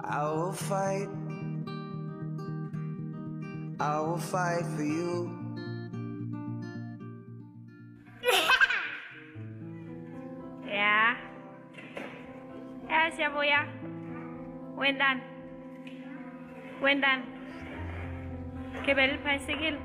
I will fight for you. Ja. Ja, Siyavuya. When done? When done? Kebel bicycle.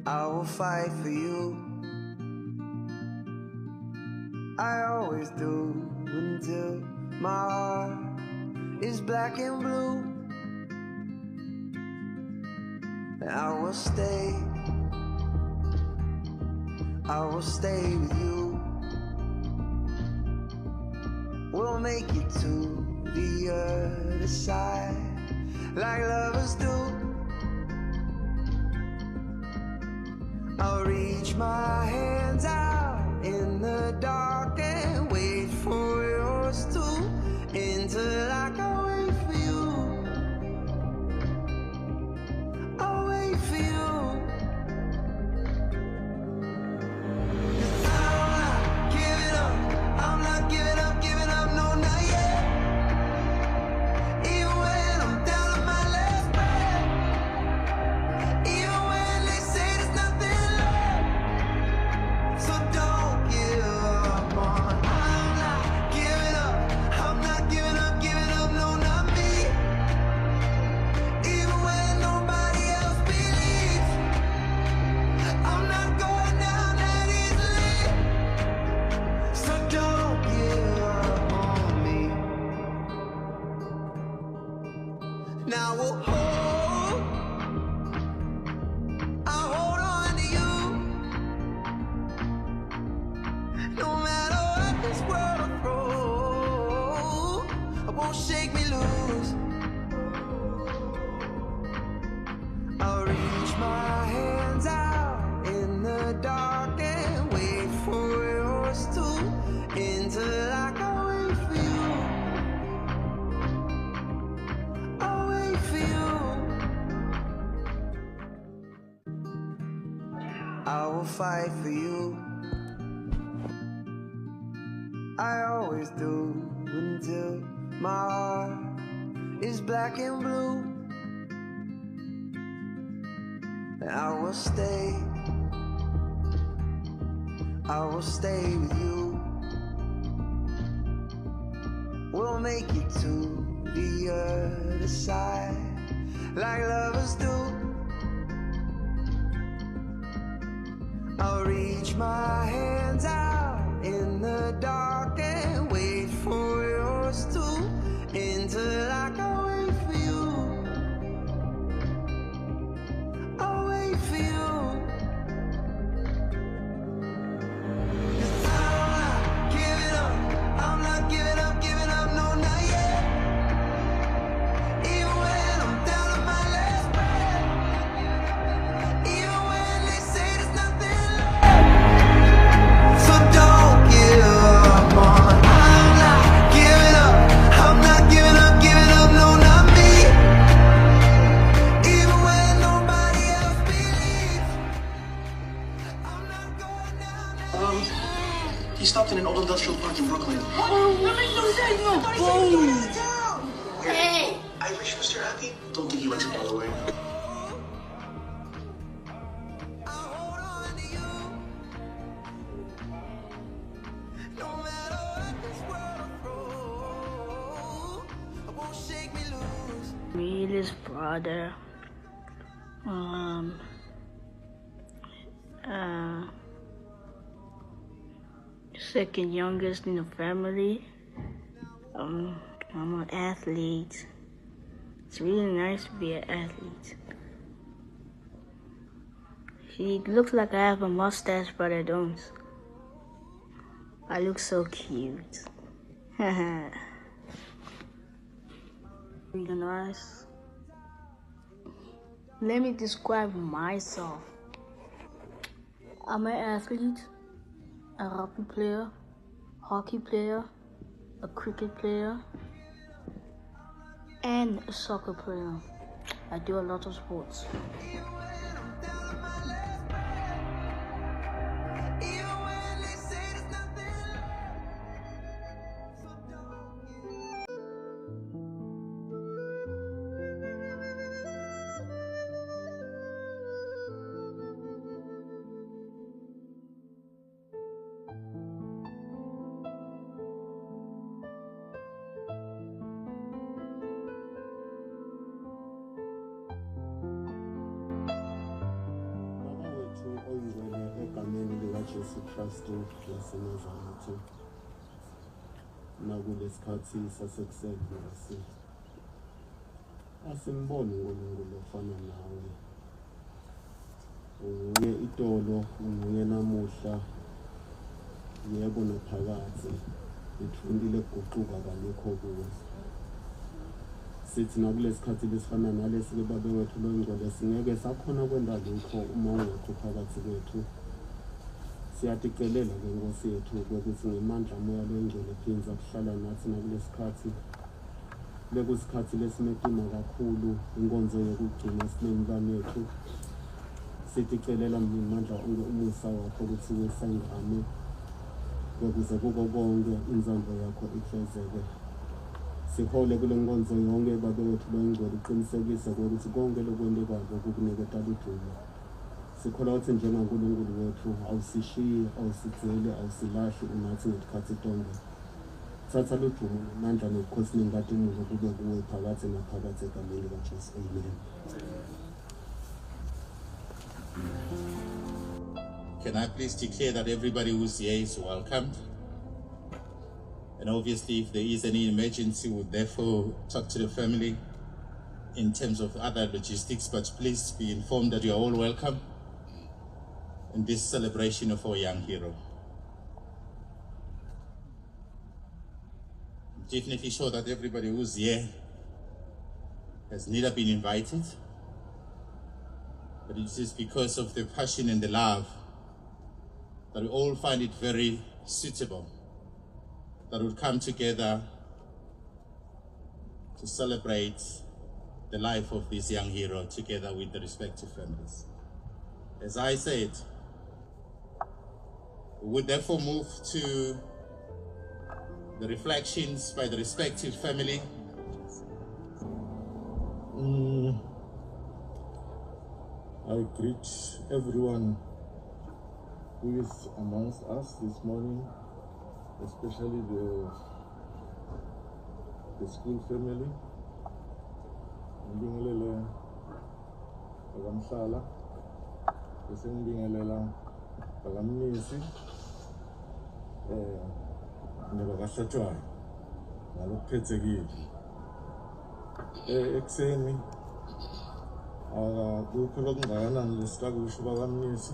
I will fight for you. I always do until my heart is black and blue. And I will stay with you. We'll make it to the other side like lovers do. I'll reach my hands out in the dark and wait for yours too, until I can wait for you. I'll wait for you. 'Cause I'm not giving up. I'm not giving up, no, not yet. Even when I'm down to my last breath, even when they say there's nothing left, so don't give up on. I'm not giving up. I'm not giving up, no, not me. Even when nobody else believes, I'm not going down that easily. So don't give up on me. Now I'll hold on to you. No matter what this world throws, it won't shake me loose. I'll reach my hands out in the dark and wait for yours too, until I can wait for you. I'll wait for you. I will fight for you. I always do until my heart is black and blue. And I will stay with you. We'll make it to the other side like lovers do. I'll reach my hands out in the dark and wait for yours too, until I can wait for you. I'll wait for you. 'Cause I'm not giving up. I'm not giving up, no, not yet. Even when I'm down to my last breath, even when they say there's nothing left, so don't give up on. I'm not giving up. I'm not giving up, no, not me. Even when nobody else believes, I'm not going down that. He stopped in an old industrial park in Brooklyn. Hey! I wish Mr. Happy. Don't think he likes it, by the way. I'll hold on to you. No matter what this world throws, it won't shake me loose. Me, his brother. Second youngest in the family. I'm an athlete. It's really nice to be an athlete. She looks like I have a mustache, but I don't. I look so cute. Really nice. Let me describe myself. I'm an athlete, a rugby player, hockey player, a cricket player, and a soccer player. I do a lot of sports. Jesu Kristu yasemazana ethu nakulesikhathi sasekuseni asimbone uNkulunkulu ofana nawe. Unguye itolo, unguye namuhla, yebo naphakade, ethundile kuguquka kalikho kuwe. Sithi nakulesikhathi lesifana nalesi babe wethu Lungelo singeke sakhona kwenda lokho uma ungekho phakathi kwethu. Siyaticelela ke Nkosi yethu ukuthi ngemandla moya Lungelo phinza kuhlala nathi nakulesikhathi. Lekusikhathi lesimedina kakhulu inkonzo yokugcina sinemngane yethu. Siticelela ngemandla umusa wakho ukuthi wesangane ukuze kuko konke inzando yakho ifezeke. Sihole kule nkonzo yonke babe wethu Lungelo uqinisekise ukuthi konke lokwendekayo kukuniketa ludumo. Sikhola ukuthi njengaNkulunkulu wethu awusishiyi, awusidzeli, awusilahli unathi ngesikhathi tonke. Thatha ludumo namandla nobukhosi nenkazimulo kube kuwe phakathi naphakathi egameni likaJesu. Amen. Can I please declare that everybody who's here is welcomed? And obviously, if there is any emergency, we'll therefore talk to the family in terms of other logistics, but please be informed that you are all welcome in this celebration of our young hero. I'm definitely sure that everybody who's here has neither been invited, but it is because of the passion and the love that we all find it very suitable that would come together to celebrate the life of this young hero together with the respective families. As I said, we would therefore move to the reflections by the respective family. I greet everyone who is amongst us this morning, especially the school family. Ngibingelela bakamhlala, bese ngibingelela bakamnisi, nebakahlatshwayo ngalokukhethekile. Ekuseni akukho lokungakanani lesikakusho bakamnisi.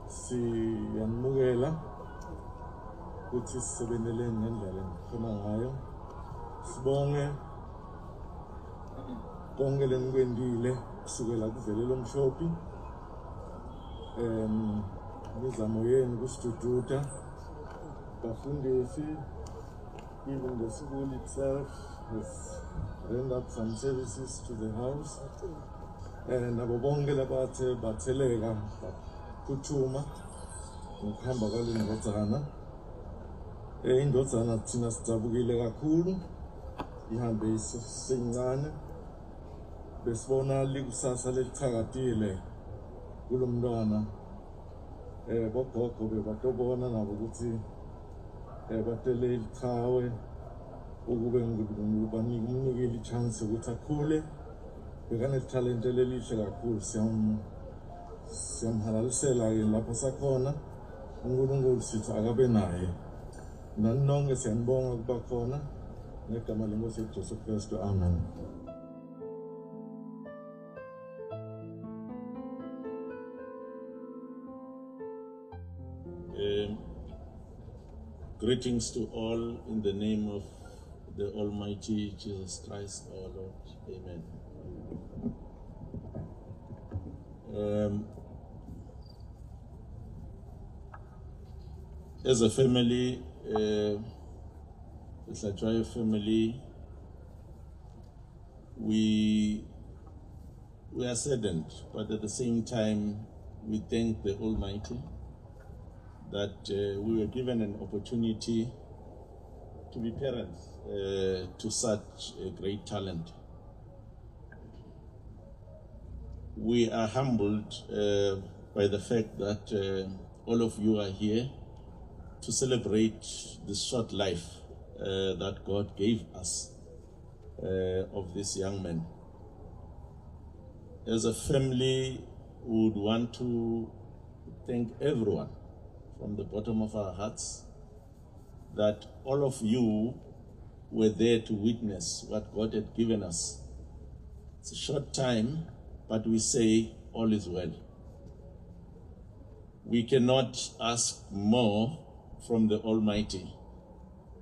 Siyanimukela ukuthi sisebenzeleni ngendlela engifuna ngayo. Sibonge konke lenikwendile kusukela kuvele lo mshophi. Imizamo yenu kusijujuda bafundisi, even the school itself has rendered some services to the house. Nabo bonke labathe batheleka phuthuma ngokuhamba kwale ndodzana. Indodzana thina sijabukile kakhulu, ihambe isincane. Besibona likusasa lelichakatile kulo mntwana. Bogogo bebatobona nabo ukuthi batele ichawe ukube ngikunikele ichance ukuthi akhule. Bekanethalente elihle kakhulu, siyamhalalisela ke lapho sakhona. uNkulunkulu sithi akabe naye. Nani nonke siyanibonga ukuba khona ngegama leNkosi uJesu Kristu. Amen. Greetings to all in the name of the Almighty Jesus Christ our Lord. Amen. As a family, the Siyavuya family, we are saddened, but at the same time, we thank the Almighty that we were given an opportunity to be parents to such a great talent. We are humbled by the fact that all of you are here to celebrate this short life that God gave us of this young man. As a family, we would want to thank everyone from the bottom of our hearts that all of you were there to witness what God had given us. It's a short time, but we say all is well. We cannot ask more from the Almighty,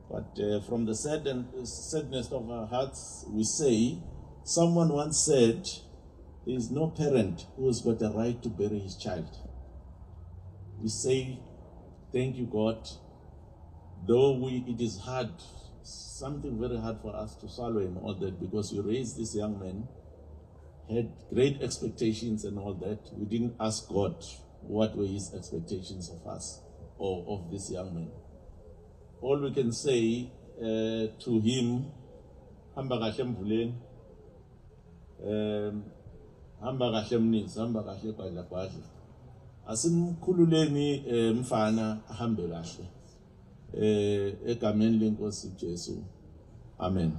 but from the sadness of our hearts, we say, someone once said, there is no parent who has got a right to bury his child. We say, thank you, God. Though it is hard, something very hard for us to swallow and all that, because we raised this young man, had great expectations and all that. We didn't ask God what were his expectations of us or of this young man. All we can say to him, hamba kahle Mvuleni, hamba kahle Mnisi, hamba kahle Badla. Asimkhululeni mfana ahambe kahle. Egameni lenkosi Jesu. Amen.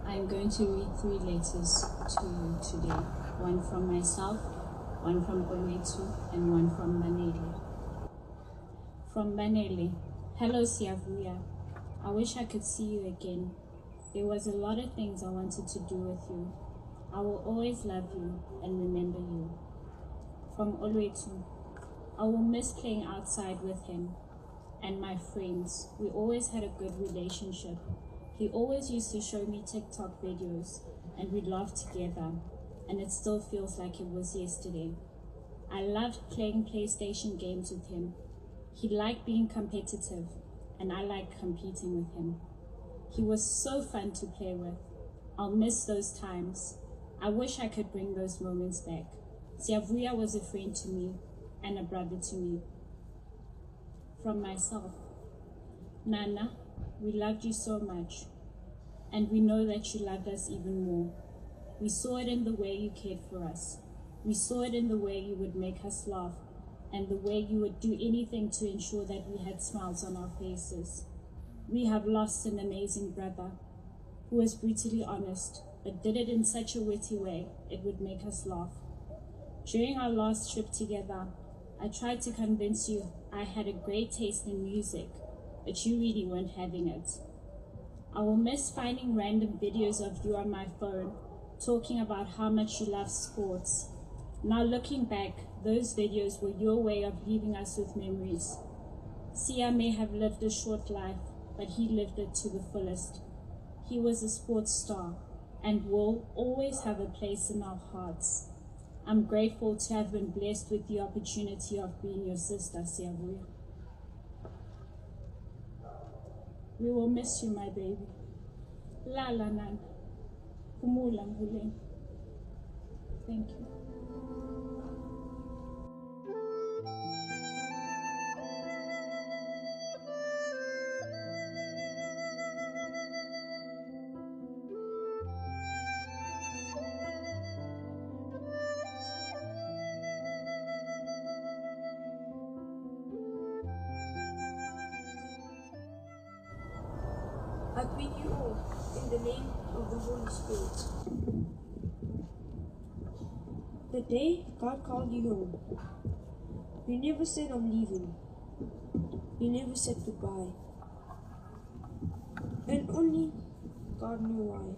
I'm going to read 3 letters to you today. One from myself, one from Onetu, and one from Manele. From Manele. Hello Siyavuya. I wish I could see you again. There was a lot of things I wanted to do with you. I will always love you and remember you. From Olwetu. I will miss playing outside with him and my friends. We always had a good relationship. He always used to show me TikTok videos and we'd laugh together, and it still feels like it was yesterday. I loved playing PlayStation games with him. He liked being competitive and I liked competing with him. He was so fun to play with. I'll miss those times. I wish I could bring those moments back. Siyavuya was a friend to me and a brother to me. From myself. Nana, we loved you so much, and we know that you loved us even more. We saw it in the way you cared for us. We saw it in the way you would make us laugh, and the way you would do anything to ensure that we had smiles on our faces. We have lost an amazing brother who was brutally honest, but did it in such a witty way it would make us laugh. During our last trip together, I tried to convince you I had a great taste in music, but you really weren't having it. I will miss finding random videos of you on my phone, talking about how much you love sports. Now looking back, those videos were your way of leaving us with memories. Sia may have lived a short life, but he lived it to the fullest. He was a sports star and will always have a place in our hearts. I'm grateful to have been blessed with the opportunity of being your sister, Siyavuya. We will miss you, my baby. Lala Nana. Phumula Mvuleni. Thank you. I greet you all in the name of the Holy Spirit. The day God called you home, you never said I'm leaving. You never said goodbye. And only God knew why.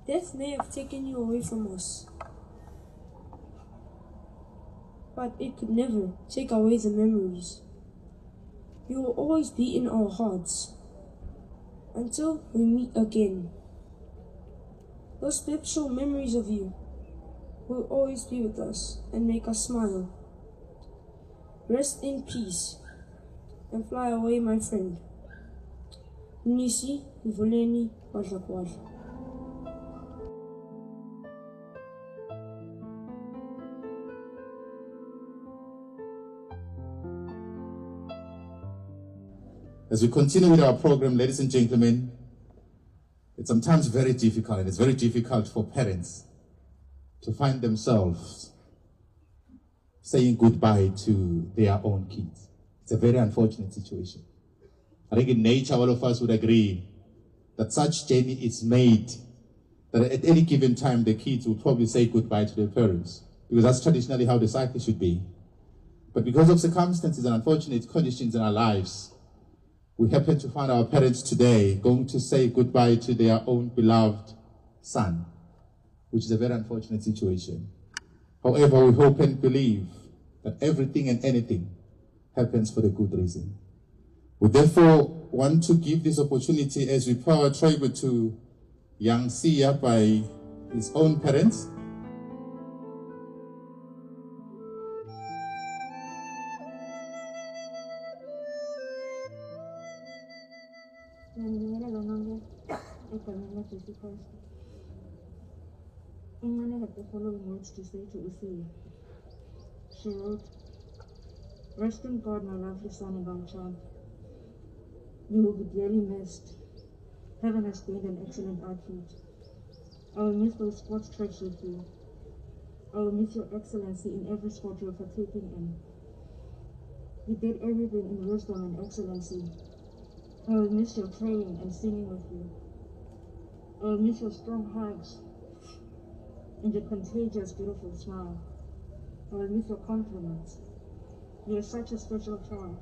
Death may have taken you away from us, but it could never take away the memories. You will always be in our hearts until we meet again. Those special memories of you will always be with us and make us smile. Rest in peace and fly away, my friend. Mnisi, Vuleni, Wadla. As we continue with our program, ladies and gentlemen, it's sometimes very difficult, and it's very difficult for parents to find themselves saying goodbye to their own kids. It's a very unfortunate situation. I think in nature, all of us would agree that such journey is made, that at any given time, the kids will probably say goodbye to their parents, because that's traditionally how the cycle should be. But because of circumstances and unfortunate conditions in our lives, we happen to find our parents today going to say goodbye to their own beloved son, which is a very unfortunate situation. However, we hope and believe that everything and anything happens for the good reason. We therefore want to give this opportunity as we pay our tribute to young Siya by his own parents. Umane had the following words to say to Usiya. She wrote, "Rest in God, my lovely son and our child. You will be dearly missed. Heaven has gained an excellent athlete. I will miss those sports trips with you. I will miss your excellency in every sport you are partaking in. You did everything in wisdom and excellency. I will miss your praying and singing with you. I will miss your strong hugs and your contagious, beautiful smile. I will miss your compliments. You are such a special child.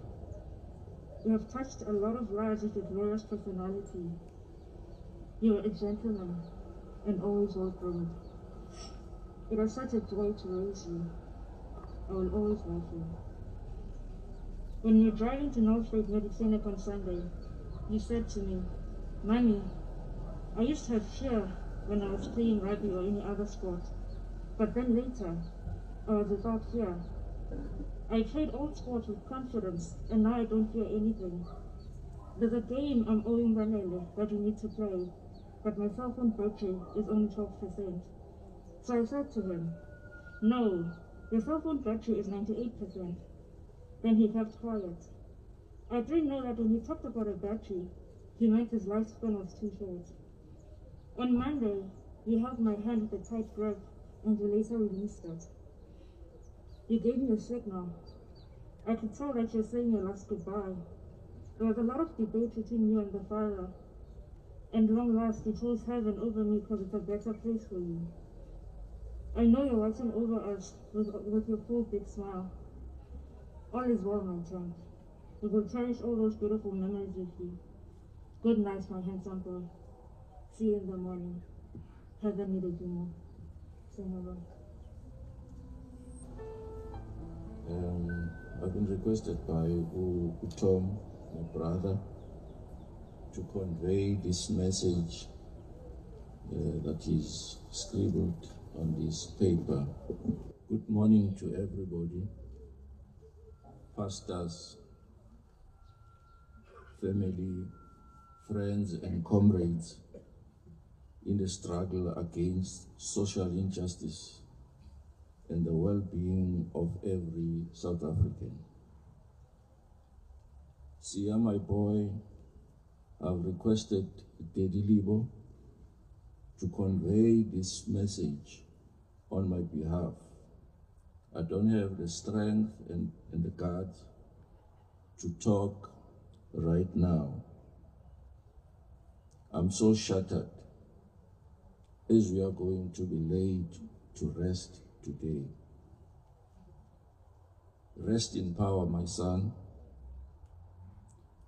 You have touched a lot of lives with your glorious personality. You are a gentleman and always well-groomed. It is such a joy to raise you. I will always love you." When we were driving to North Lake Medicine on Sunday, you said to me, "Mommy, I used to have fear when I was playing rugby or any other sport, but then later, I was without fear. I played all sports with confidence, and now I don't fear anything. There's a game I'm owing Banele that we need to play, but my cell phone battery is only 12%. So I said to him, 'No, your cell phone battery is 98%. Then he kept quiet. I didn't know that when he talked about a battery, he meant his lifespan was too short. On Monday, you held my hand with a tight grip, and you later released it. You gave me a signal. I could tell that you're saying your last goodbye. There was a lot of debate between you and the Father, and long last you chose heaven over me because it's a better place for you. I know you're watching over us with your full big smile. All is well, my child. We will cherish all those beautiful memories with you. Good night, my handsome boy. See you in the morning. Heaven need a dinner. Say hello." I've been requested by Tom, my brother, to convey this message that is scribbled on this paper. Good morning to everybody, pastors, family, friends and comrades in the struggle against social injustice and the well-being of every South African. Siya, my boy, I've requested Daddy Libo to convey this message on my behalf. I don't have the strength and the guts to talk right now. I'm so shattered as we are going to be laid to rest today. Rest in power, my son.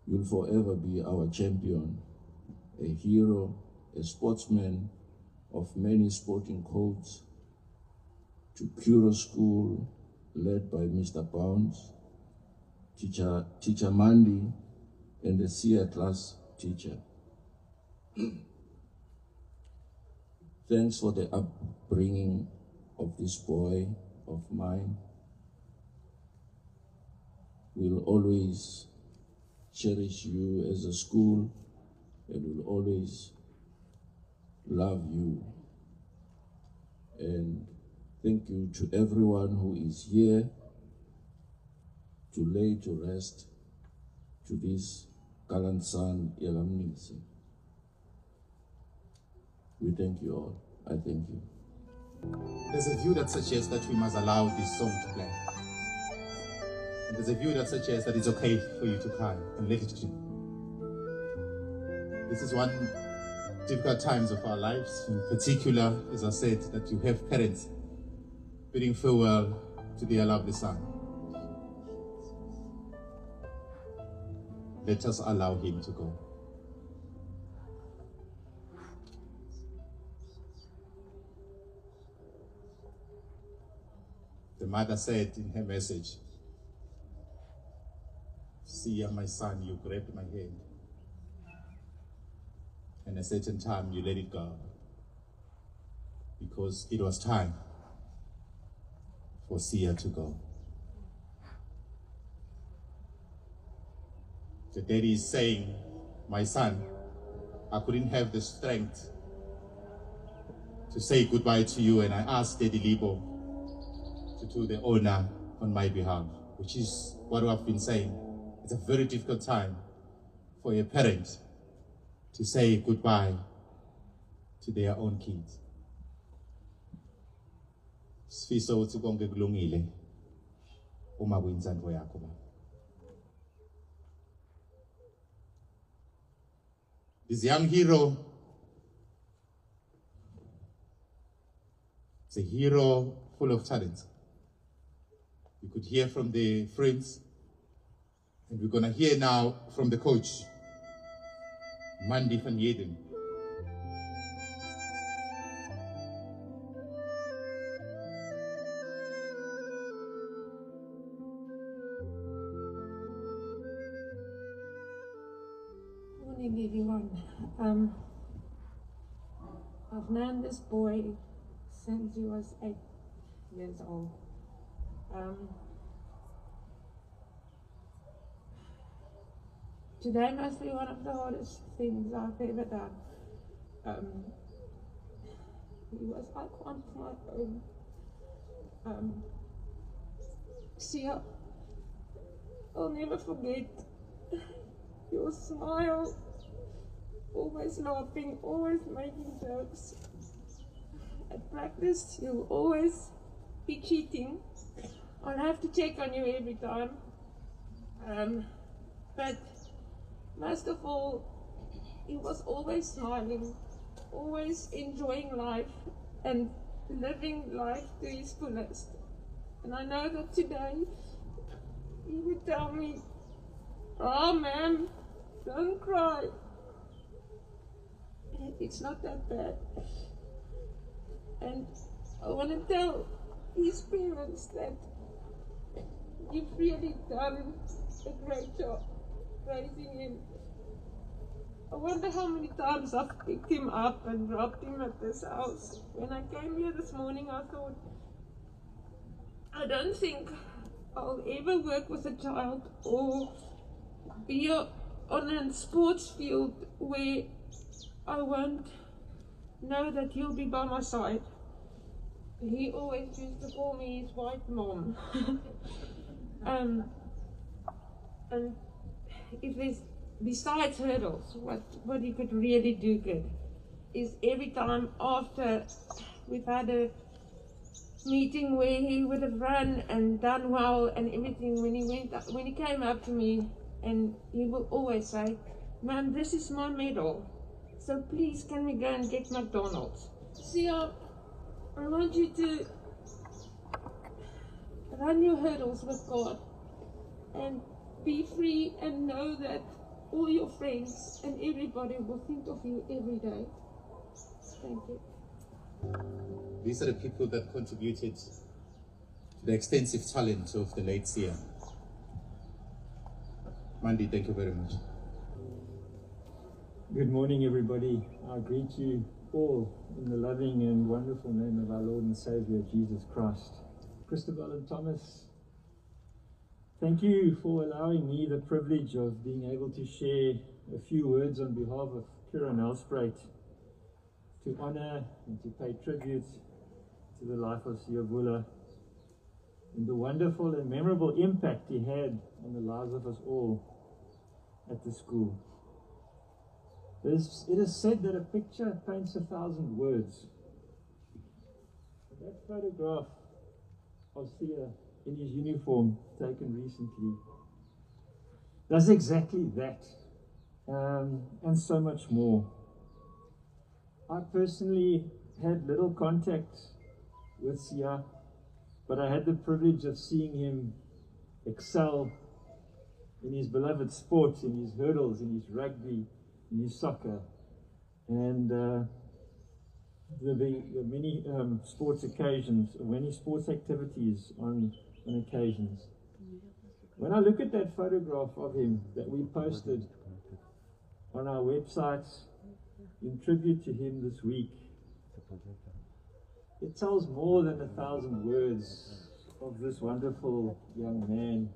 You'll forever be our champion, a hero, a sportsman of many sporting codes, to Kuro School, led by Mr. Bounds, Teacher Mandy, and the Siya class teacher. Thanks for the upbringing of this boy of mine. We'll always cherish you as a school, and we'll always love you. And thank you to everyone who is here to lay to rest to this gallant son, Mnisi. We thank you all. I thank you. There's a view that suggests that we must allow this song to play. And there's a view that suggests that it's okay for you to cry and let it be. This is one difficult times of our lives, in particular, as I said, that you have parents bidding farewell to their lovely son. Let us allow him to go. The mother said in her message, "Siya, my son, you grabbed my hand. And at a certain time, you let it go. Because it was time for Siya to go." The daddy is saying, "My son, I couldn't have the strength to say goodbye to you, and I asked Daddy Libo to do the honor on my behalf," which is what I've been saying. It's a very difficult time for a parent to say goodbye to their own kids. Sifisa ukuthi konke kulungile uma kuyintsandvo yakho baba. This young hero is a hero full of talent. You could hear from the friends, and we're going to hear now from the coach, Mandy van Jeden. Morning, everyone. I've known this boy since he was 8 years old. Today must be one of the hardest things I've ever done. He was like on my own. See, I'll never forget your smile, always laughing, always making jokes. At practice, you'll always be cheating. I'll have to check on you every time. But most of all, he was always smiling, always enjoying life and living life to his fullest. And I know that today he would tell me, "Oh, ma'am, don't cry. It's not that bad." And I want to tell his parents that you've really done a great job raising him. I wonder how many times I've picked him up and dropped him at this house. When I came here this morning, I thought, I don't think I'll ever work with a child or be on a sports field where I won't know that he'll be by my side. He always used to call me his white mom. And if there's, besides hurdles, what he could really do good is every time after we've had a meeting where he would have run and done well and everything, when he came up to me, and he will always say, "Ma'am, this is my medal, so please can we go and get McDonald's?" See, I want you to run your hurdles with God and be free and know that all your friends and everybody will think of you every day. Thank you. These are the people that contributed to the extensive talent of the late Siya. Mandy, thank you very much. Good morning, everybody. I greet you all in the loving and wonderful name of our Lord and Savior, Jesus Christ. Christabel and Thomas, thank you for allowing me the privilege of being able to share a few words on behalf of Kira Nelspruit to honor and to pay tribute to the life of Siyavuya and the wonderful and memorable impact he had on the lives of us all at the school. It is said that a picture paints 1,000 words. That photograph of Sia in his uniform taken recently does exactly that, and so much more. I personally had little contact with Sia, but I had the privilege of seeing him excel in his beloved sports, in his hurdles, in his rugby, in his soccer, and the many sports occasions, many sports activities on occasions. When I look at that photograph of him that we posted on our website in tribute to him this week, it tells more than 1,000 words of this wonderful young man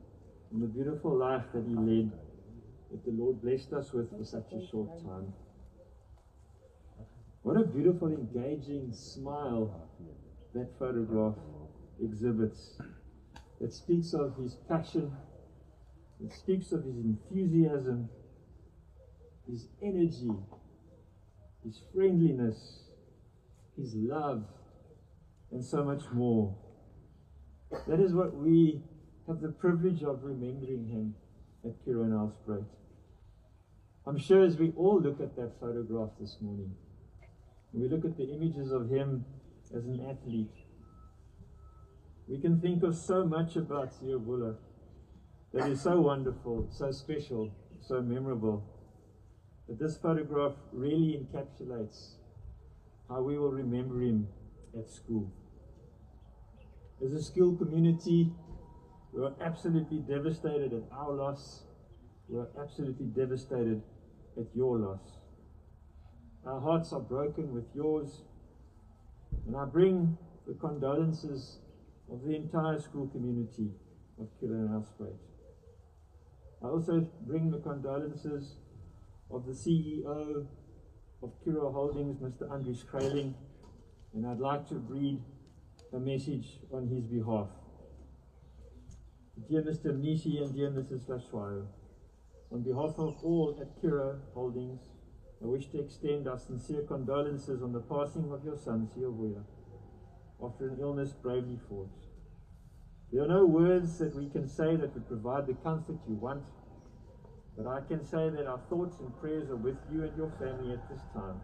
and the beautiful life that he led, that the Lord blessed us with for such a short time. What a beautiful, engaging smile that photograph exhibits. It speaks of his passion, it speaks of his enthusiasm, his energy, his friendliness, his love, and so much more. That is what we have the privilege of remembering him at Kira Nelspruit. I'm sure as we all look at that photograph this morning, we look at the images of him as an athlete, we can think of so much about Siyavuya that is so wonderful, so special, so memorable. But this photograph really encapsulates how we will remember him at school. As a school community, we are absolutely devastated at our loss. We are absolutely devastated at your loss. Our hearts are broken with yours, and I bring the condolences of the entire school community of Kira Nelspruit. I also bring the condolences of the CEO of Kira Holdings, Mr. Andries Kraling, and I'd like to read a message on his behalf. Dear Mr. Mnisi and dear Mrs. Siyavuya, on behalf of all at Kira Holdings, I wish to extend our sincere condolences on the passing of your son, Siyavuya, after an illness bravely fought. There are no words that we can say that would provide the comfort you want, but I can say that our thoughts and prayers are with you and your family at this time.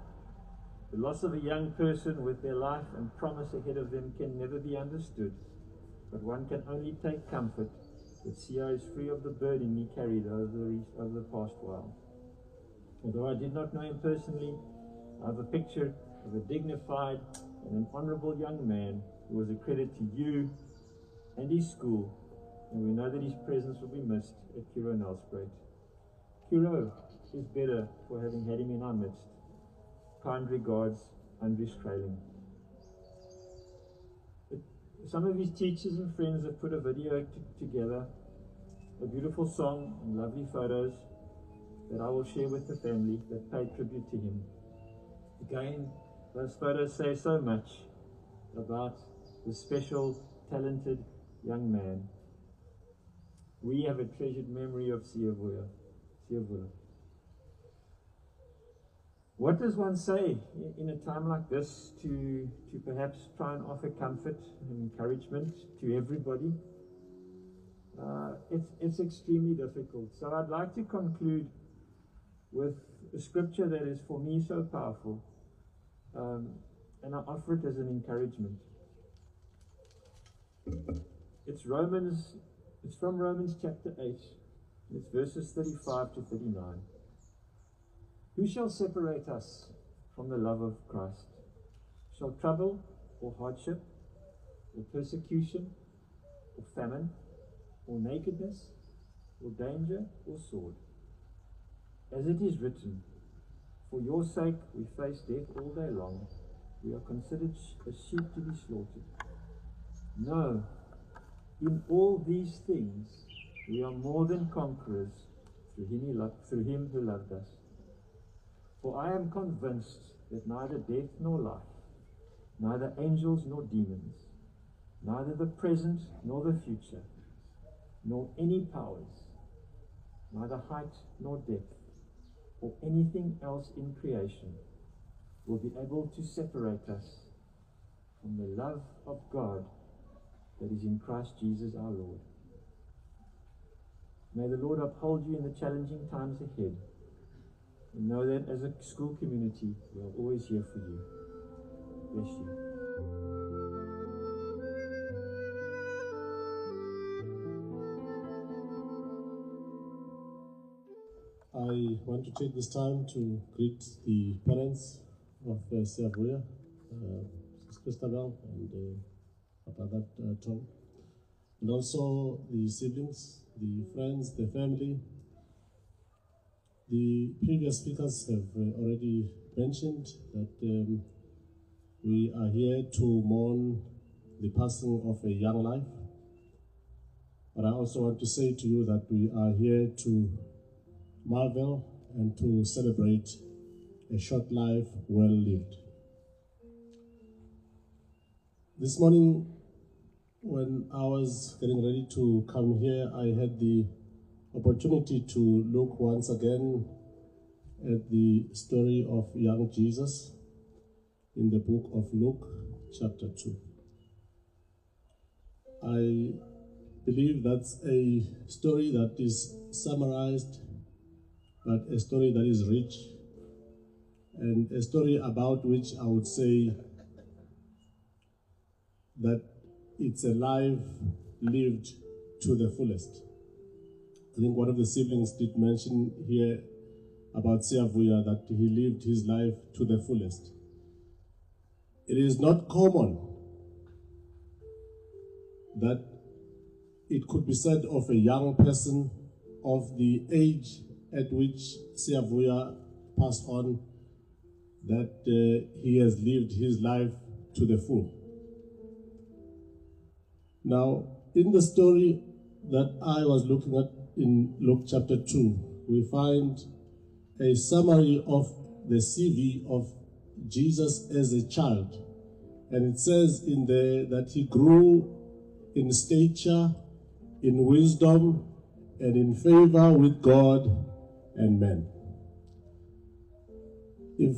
The loss of a young person with their life and promise ahead of them can never be understood, but one can only take comfort that Sia is free of the burden he carried over the past while. Although I did not know him personally, I have a picture of a dignified and an honorable young man who was a credit to you and his school, and we know that his presence will be missed at Kira Nelspruit. Kira is better for having had him in our midst. Kind regards, Andries Kraling. Some of his teachers and friends have put a video together, a beautiful song and lovely photos that I will share with the family that pay tribute to him. Again, those photos say so much about the special, talented young man. We have a treasured memory of Siyavuya. What does one say in a time like this to perhaps try and offer comfort and encouragement to everybody? It's extremely difficult. So I'd like to conclude with a scripture that is for me so powerful, and I offer it as an encouragement. It's from Romans chapter 8, it's verses 35 to 39. Who shall separate us from the love of Christ? Shall trouble or hardship or persecution or famine or nakedness or danger or sword? As it is written, For your sake we face death all day long. We are considered a sheep to be slaughtered. No, in all these things we are more than conquerors through him who loved us. For I am convinced that neither death nor life, neither angels nor demons, neither the present nor the future, nor any powers, neither height nor depth, or anything else in creation, will be able to separate us from the love of God that is in Christ Jesus our Lord. May the Lord uphold you in the challenging times ahead, and know that as a school community, we are always here for you. Bless you. I want to take this time to greet the parents of Siyavuya, Christabel and Papa Tom, and also the siblings, the friends, the family. The previous speakers have already mentioned that we are here to mourn the passing of a young life. But I also want to say to you that we are here to marvel and to celebrate a short life well lived. This morning, when I was getting ready to come here, I had the opportunity to look once again at the story of young Jesus in the book of Luke, chapter 2. I believe that's a story that is summarized, but a story that is rich, and a story about which I would say that it's a life lived to the fullest. I think one of the siblings did mention here about Siyavuya that he lived his life to the fullest. It is not common that it could be said of a young person of the age at which Siyavuya passed on that he has lived his life to the full. Now, in the story that I was looking at in Luke chapter 2, we find a summary of the CV of Jesus as a child. And it says in there that he grew in stature, in wisdom, and in favor with God and men. If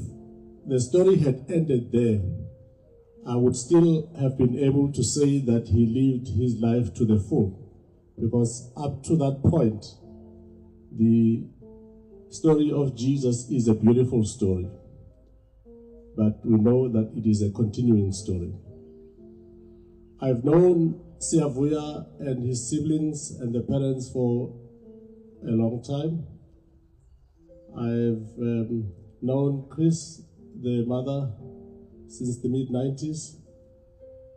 the story had ended there, I would still have been able to say that he lived his life to the full. Because up to that point, the story of Jesus is a beautiful story. But we know that it is a continuing story. I've known Siyavuya and his siblings and the parents for a long time. I've known Chris, the mother, since the mid-90s.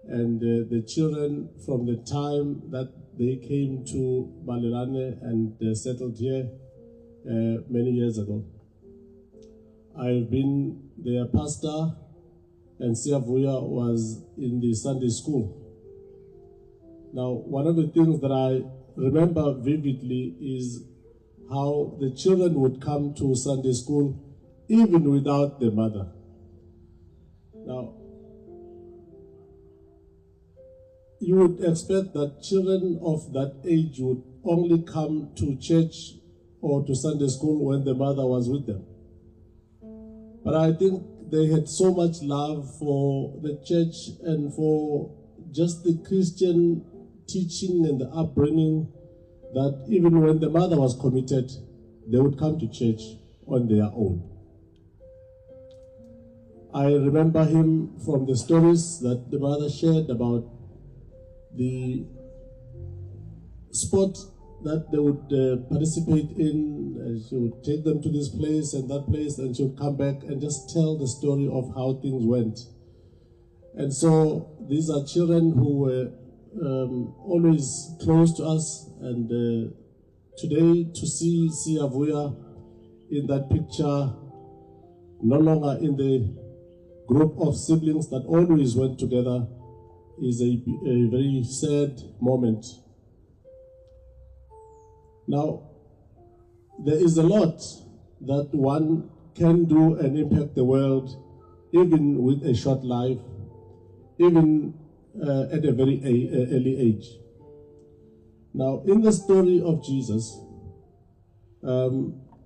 And the children from the time that they came to Malelane and settled here many years ago. I've been their pastor, and Siyavuya was in the Sunday school. Now, one of the things that I remember vividly is how the children would come to Sunday school even without the mother. Now, you would expect that children of that age would only come to church or to Sunday school when the mother was with them. But I think they had so much love for the church and for just the Christian teaching and the upbringing that even when the mother was committed, they would come to church on their own. I remember him from the stories that the mother shared about the sport that they would participate in. She would take them to this place and that place, and she would come back and just tell the story of how things went. And so these are children who were always close to us, and today to see Siyavuya in that picture no longer in the group of siblings that always went together, is a very sad moment. Now, there is a lot that one can do and impact the world, even with a short life, even at a very early age. Now, in the story of Jesus,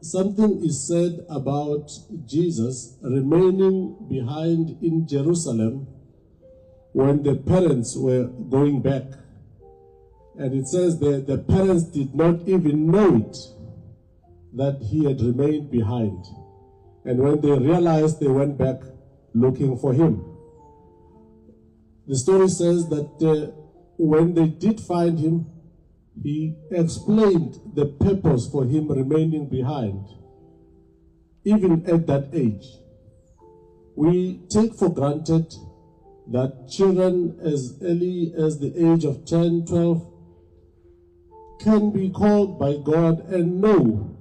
something is said about Jesus remaining behind in Jerusalem when the parents were going back. And it says that the parents did not even know it, that he had remained behind. And when they realized, they went back looking for him. The story says that when they did find him, he explained the purpose for him remaining behind, even at that age. We take for granted that children as early as the age of 10, 12 can be called by God and know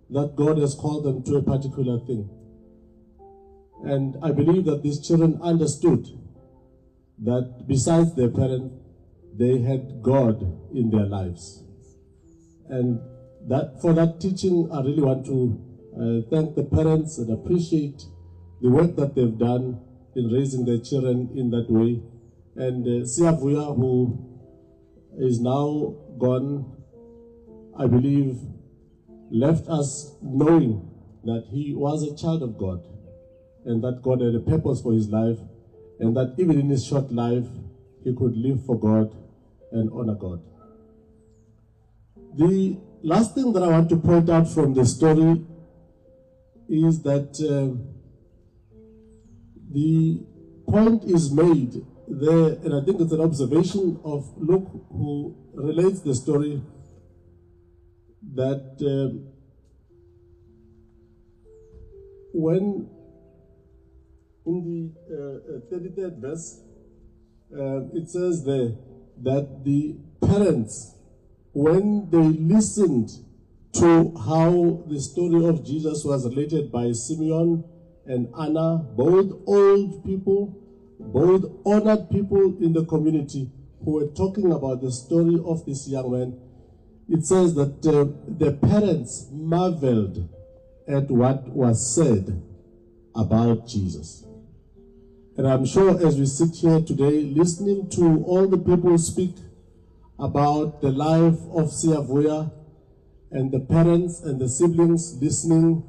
that God has called them to a particular thing. And I believe that these children understood that besides their parents, they had God in their lives. And that for that teaching, I really want to thank the parents and appreciate the work that they've done in raising their children in that way. And Siyavuya, who is now gone, I believe, left us knowing that he was a child of God and that God had a purpose for his life, and that even in his short life, he could live for God and honor God. The last thing that I want to point out from the story is that the point is made there, and I think it's an observation of Luke, who relates the story, that when in the 33rd verse, it says there that the parents, when they listened to how the story of Jesus was related by Simeon and Anna, both old people, both honored people in the community who were talking about the story of this young man, it says that the parents marveled at what was said about Jesus. And I'm sure as we sit here today, listening to all the people speak about the life of Siyavuya, and the parents and the siblings listening,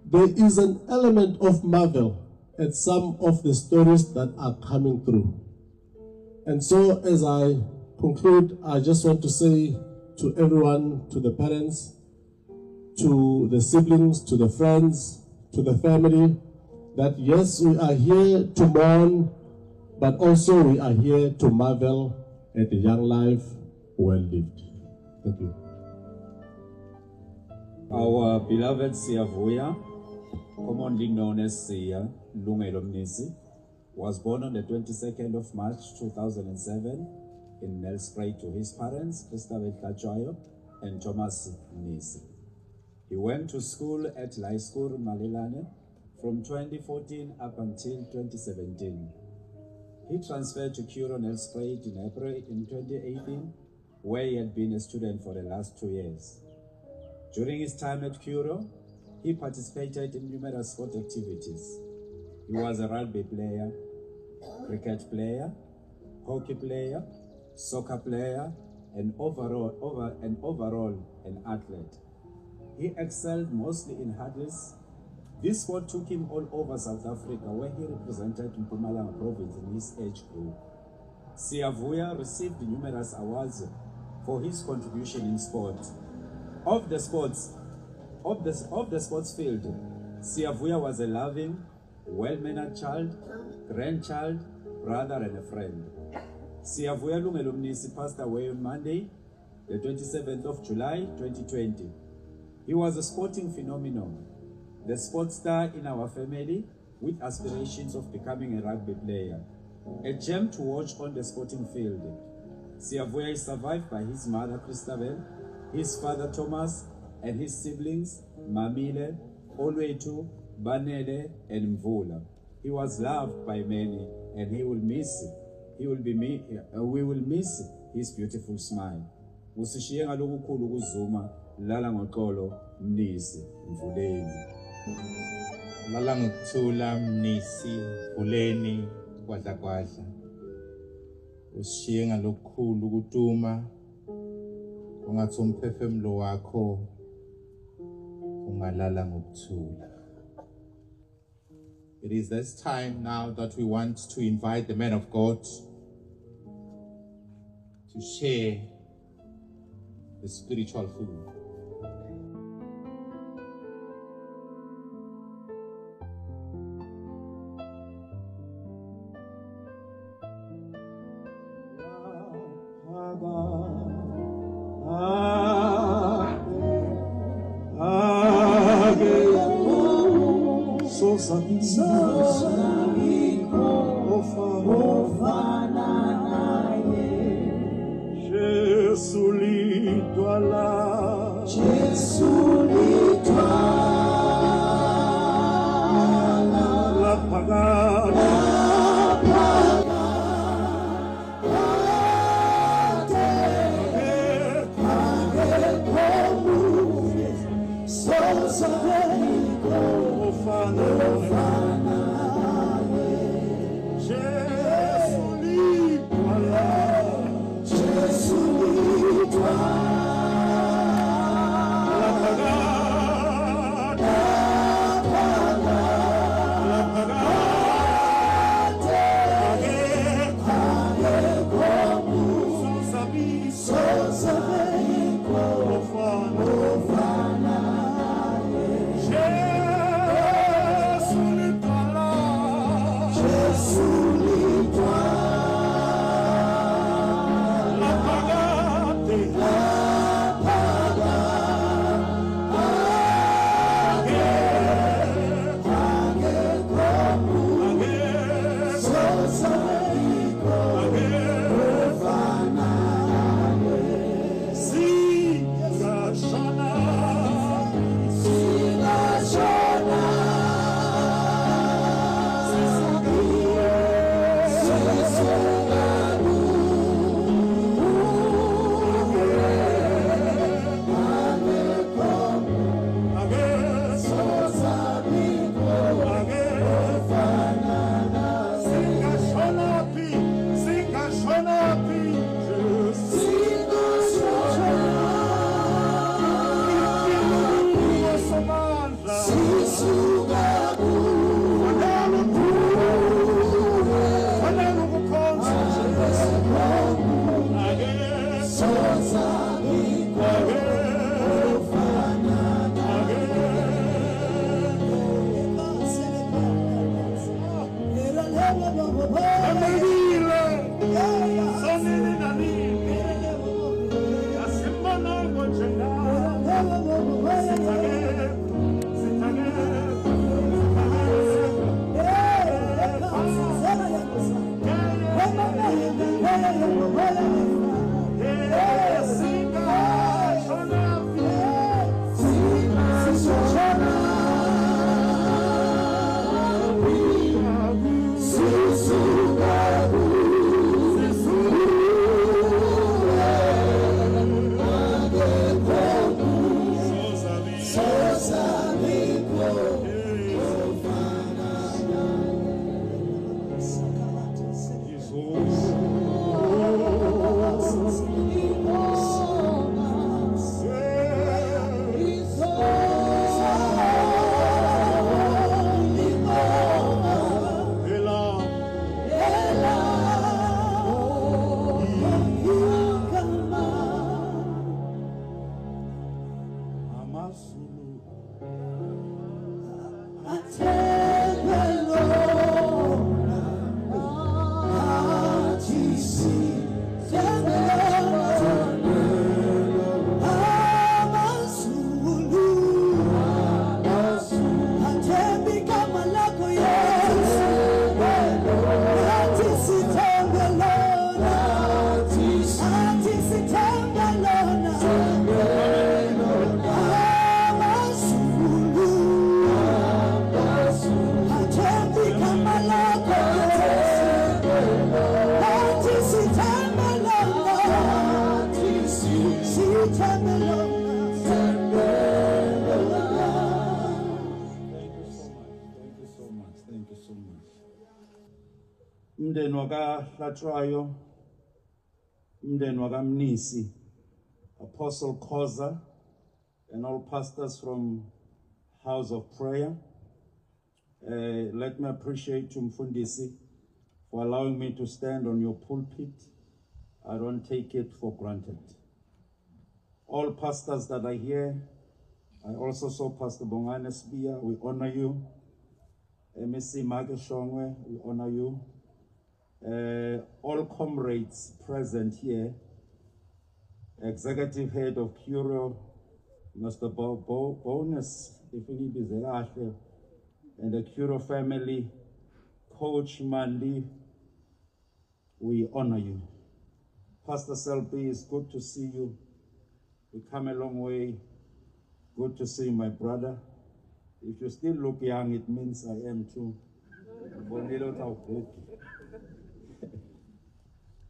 there is an element of marvel at some of the stories that are coming through. And so as I conclude, I just want to say to everyone, to the parents, to the siblings, to the friends, to the family, that yes, we are here to mourn, but also we are here to marvel at a young life well lived. Thank you. Our beloved Siyavuya, commonly known as Lungelo Mnisi, was born on the 22nd of March 2007 in Nelspruit to his parents, Christabel Tlajoyo and Thomas Mnisi. He went to school at High School Malelane from 2014 up until 2017. He transferred to Kuro Nelspruit in April in 2018, where he had been a student for the last 2 years. During his time at Kuro, he participated in numerous sport activities. He was a rugby player, cricket player, hockey player, soccer player, and overall an athlete. He excelled mostly in hurdles. This sport took him all over South Africa, where he represented Mpumalanga province in his age group. Siyavuya received numerous awards for his contribution in sport. Of the sports field, Siyavuya was a loving, well-mannered child, grandchild, brother, and a friend. Siyavuya Lungelo Mnisi passed away on Monday, the 27th of July, 2020. He was a sporting phenomenon, the sports star in our family with aspirations of becoming a rugby player, a gem to watch on the sporting field. Siyavuya is survived by his mother, Christabel, his father, Thomas, and his siblings, Mamile, Olwethu, Banele, and Mvula. He was loved by many, and we will miss his beautiful smile. Usishiye ngalokukhulu ukuzuma lala ngoxolo Mnisi Mvuleni. Lala ngokuthula Mnisi Mvuleni kwadla kwadla. Usishiye ngalokukhulu ukutuma ungathi umphefumulo wakho ungalala ngokuthula. It is this time now that we want to invite the man of God to share the spiritual food. Jesu umndeni wakaHlathwayo, umndeni wakaMnisi, Apostle Khoza, and all pastors from House of Prayer. Let me appreciate Mfundisi for allowing me to stand on your pulpit. I don't take it for granted. All pastors that are here, I also saw Pastor Bongane Sbia, we honor you. MSC Magashongwe, we honor you. All comrades present here, Executive Head of Curo, Mr. Bonus, and the Curo family, Coach Mandi, we honor you. Pastor Selby, it's good to see you. We come a long way. Good to see my brother. If you still look young, it means I am too.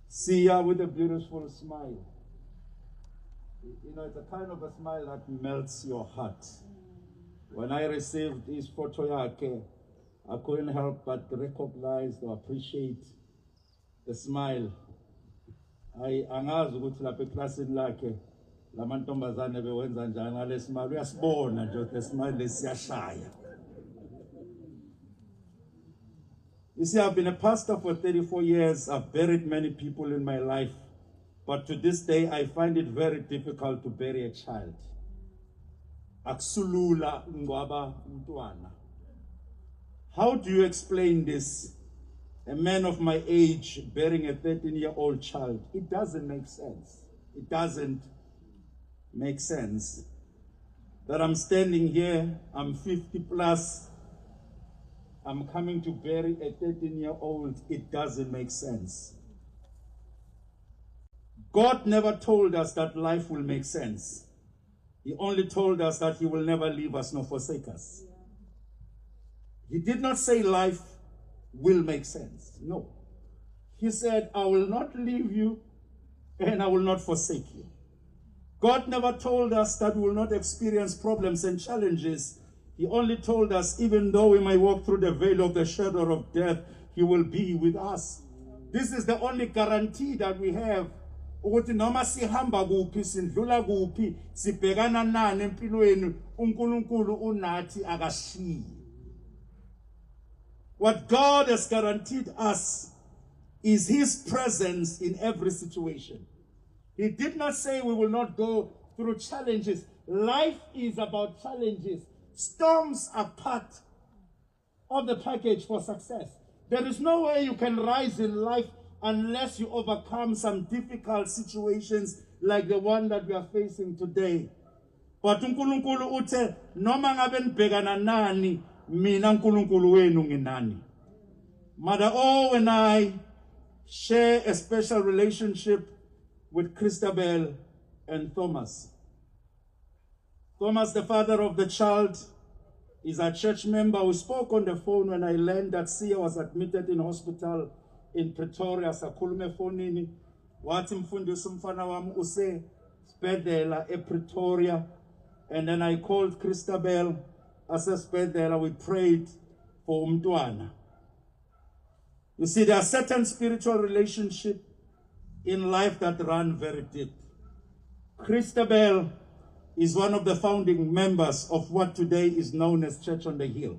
See ya with a beautiful smile. You know, it's a kind of a smile that melts your heart. When I received his photo, I couldn't help but recognize or appreciate the smile. I angazi ukuthi lapha eklasini lakhe lamantombazane bewenza njani ngale smile uyasibona nje the smile lesiyashaya. You see, I've been a pastor for 34 years. I've buried many people in my life. But to this day, I find it very difficult to bury a child. Aksulula ngwaba mntwana. How do you explain this? A man of my age burying a 13-year-old child. It doesn't make sense. It doesn't make sense. That I'm standing here, I'm 50 plus, I'm coming to bury a 13-year-old. It doesn't make sense. God never told us that life will make sense. He only told us that he will never leave us nor forsake us. He did not say life will make sense. No. He said, I will not leave you and I will not forsake you. God never told us that we will not experience problems and challenges. He only told us, even though we might walk through the veil of the shadow of death, he will be with us. This is the only guarantee that we have. Ukuthi noma sihamba kuphi sindlula kuphi sibhekana nani empilweni uNkulunkulu unathi akashiyi. What God has guaranteed us is his presence in every situation. He did not say we will not go through challenges. Life is about challenges. Storms are part of the package for success. There is no way you can rise in life unless you overcome some difficult situations like the one that we are facing today. But uNkulunkulu uthe noma ngabe nibhekana nani mina uNkulunkulu wenu nginani. Mother O and I share a special relationship with Christabel and Thomas. Thomas, the father of the child, is a church member who spoke on the phone when I learned that Siya was admitted in hospital in Pretoria. Sakhulume fonini wathi mfundisi umfana wami use sibhedlela ePretoria. And then I called Christabel asesibhedlela. We prayed for umntwana. You see, there are certain spiritual relationships in life that run very deep. Christabel is one of the founding members of what today is known as Church on the Hill.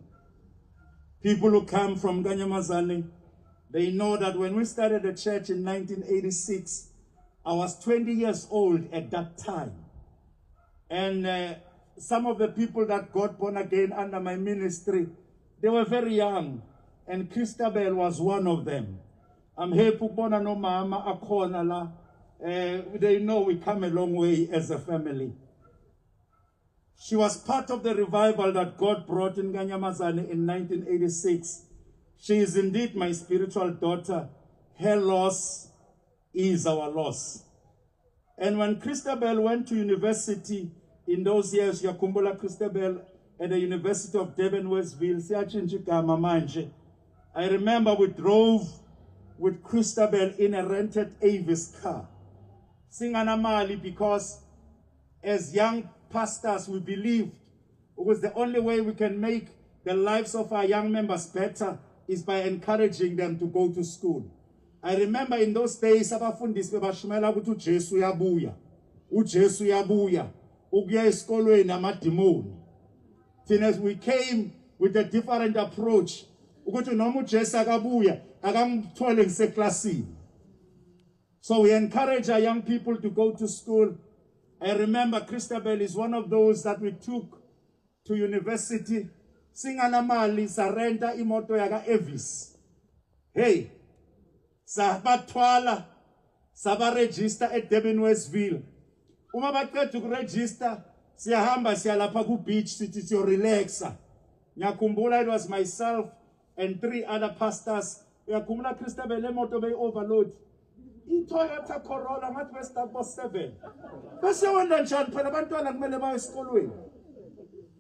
People who come from Kanyamazane, they know that when we started the church in 1986, I was 20 years old at that time. And some of the people that got born again under my ministry, they were very young. And Christabel was one of them. I'm here to bona no mama akhona la. They know we come a long way as a family. She was part of the revival that God brought in Kanyamazane in 1986. She is indeed my spiritual daughter. Her loss is our loss. And when Christabel went to university in those years, Yakumbula Christabel at the University of Durban, Westville, Siyachinjigama manje. I remember we drove with Christabel in a rented Avis car. Singanamali, because as young pastors, we believed it was the only way we can make the lives of our young members better is by encouraging them to go to school. I remember in those days, abafundisi bebashumela ukuthi uJesu uyabuya. uJesu uyabuya. Ukuya esikolweni amadimoni. As we came with a different approach. Ukuthi noma uJesu akabuya, akamthole ngiseklasini. So we encourage our young people to go to school. I remember Christabel is one of those that we took to university. Singanamali sarenta imoto yaga Evis. Hey, sabatwala, sabaregister at Durban Westville. Uma baqeda ukuregister, siyahamba siyalapha ku beach sithi siyo relaxa. Ngiyakumbula it was myself and 3 other pastors. Ngiyakumbula Christabel emoto be overload. Toyota Corolla ngathi westabo 7. Bese wena njani phela abantwana kumele baye esikolweni.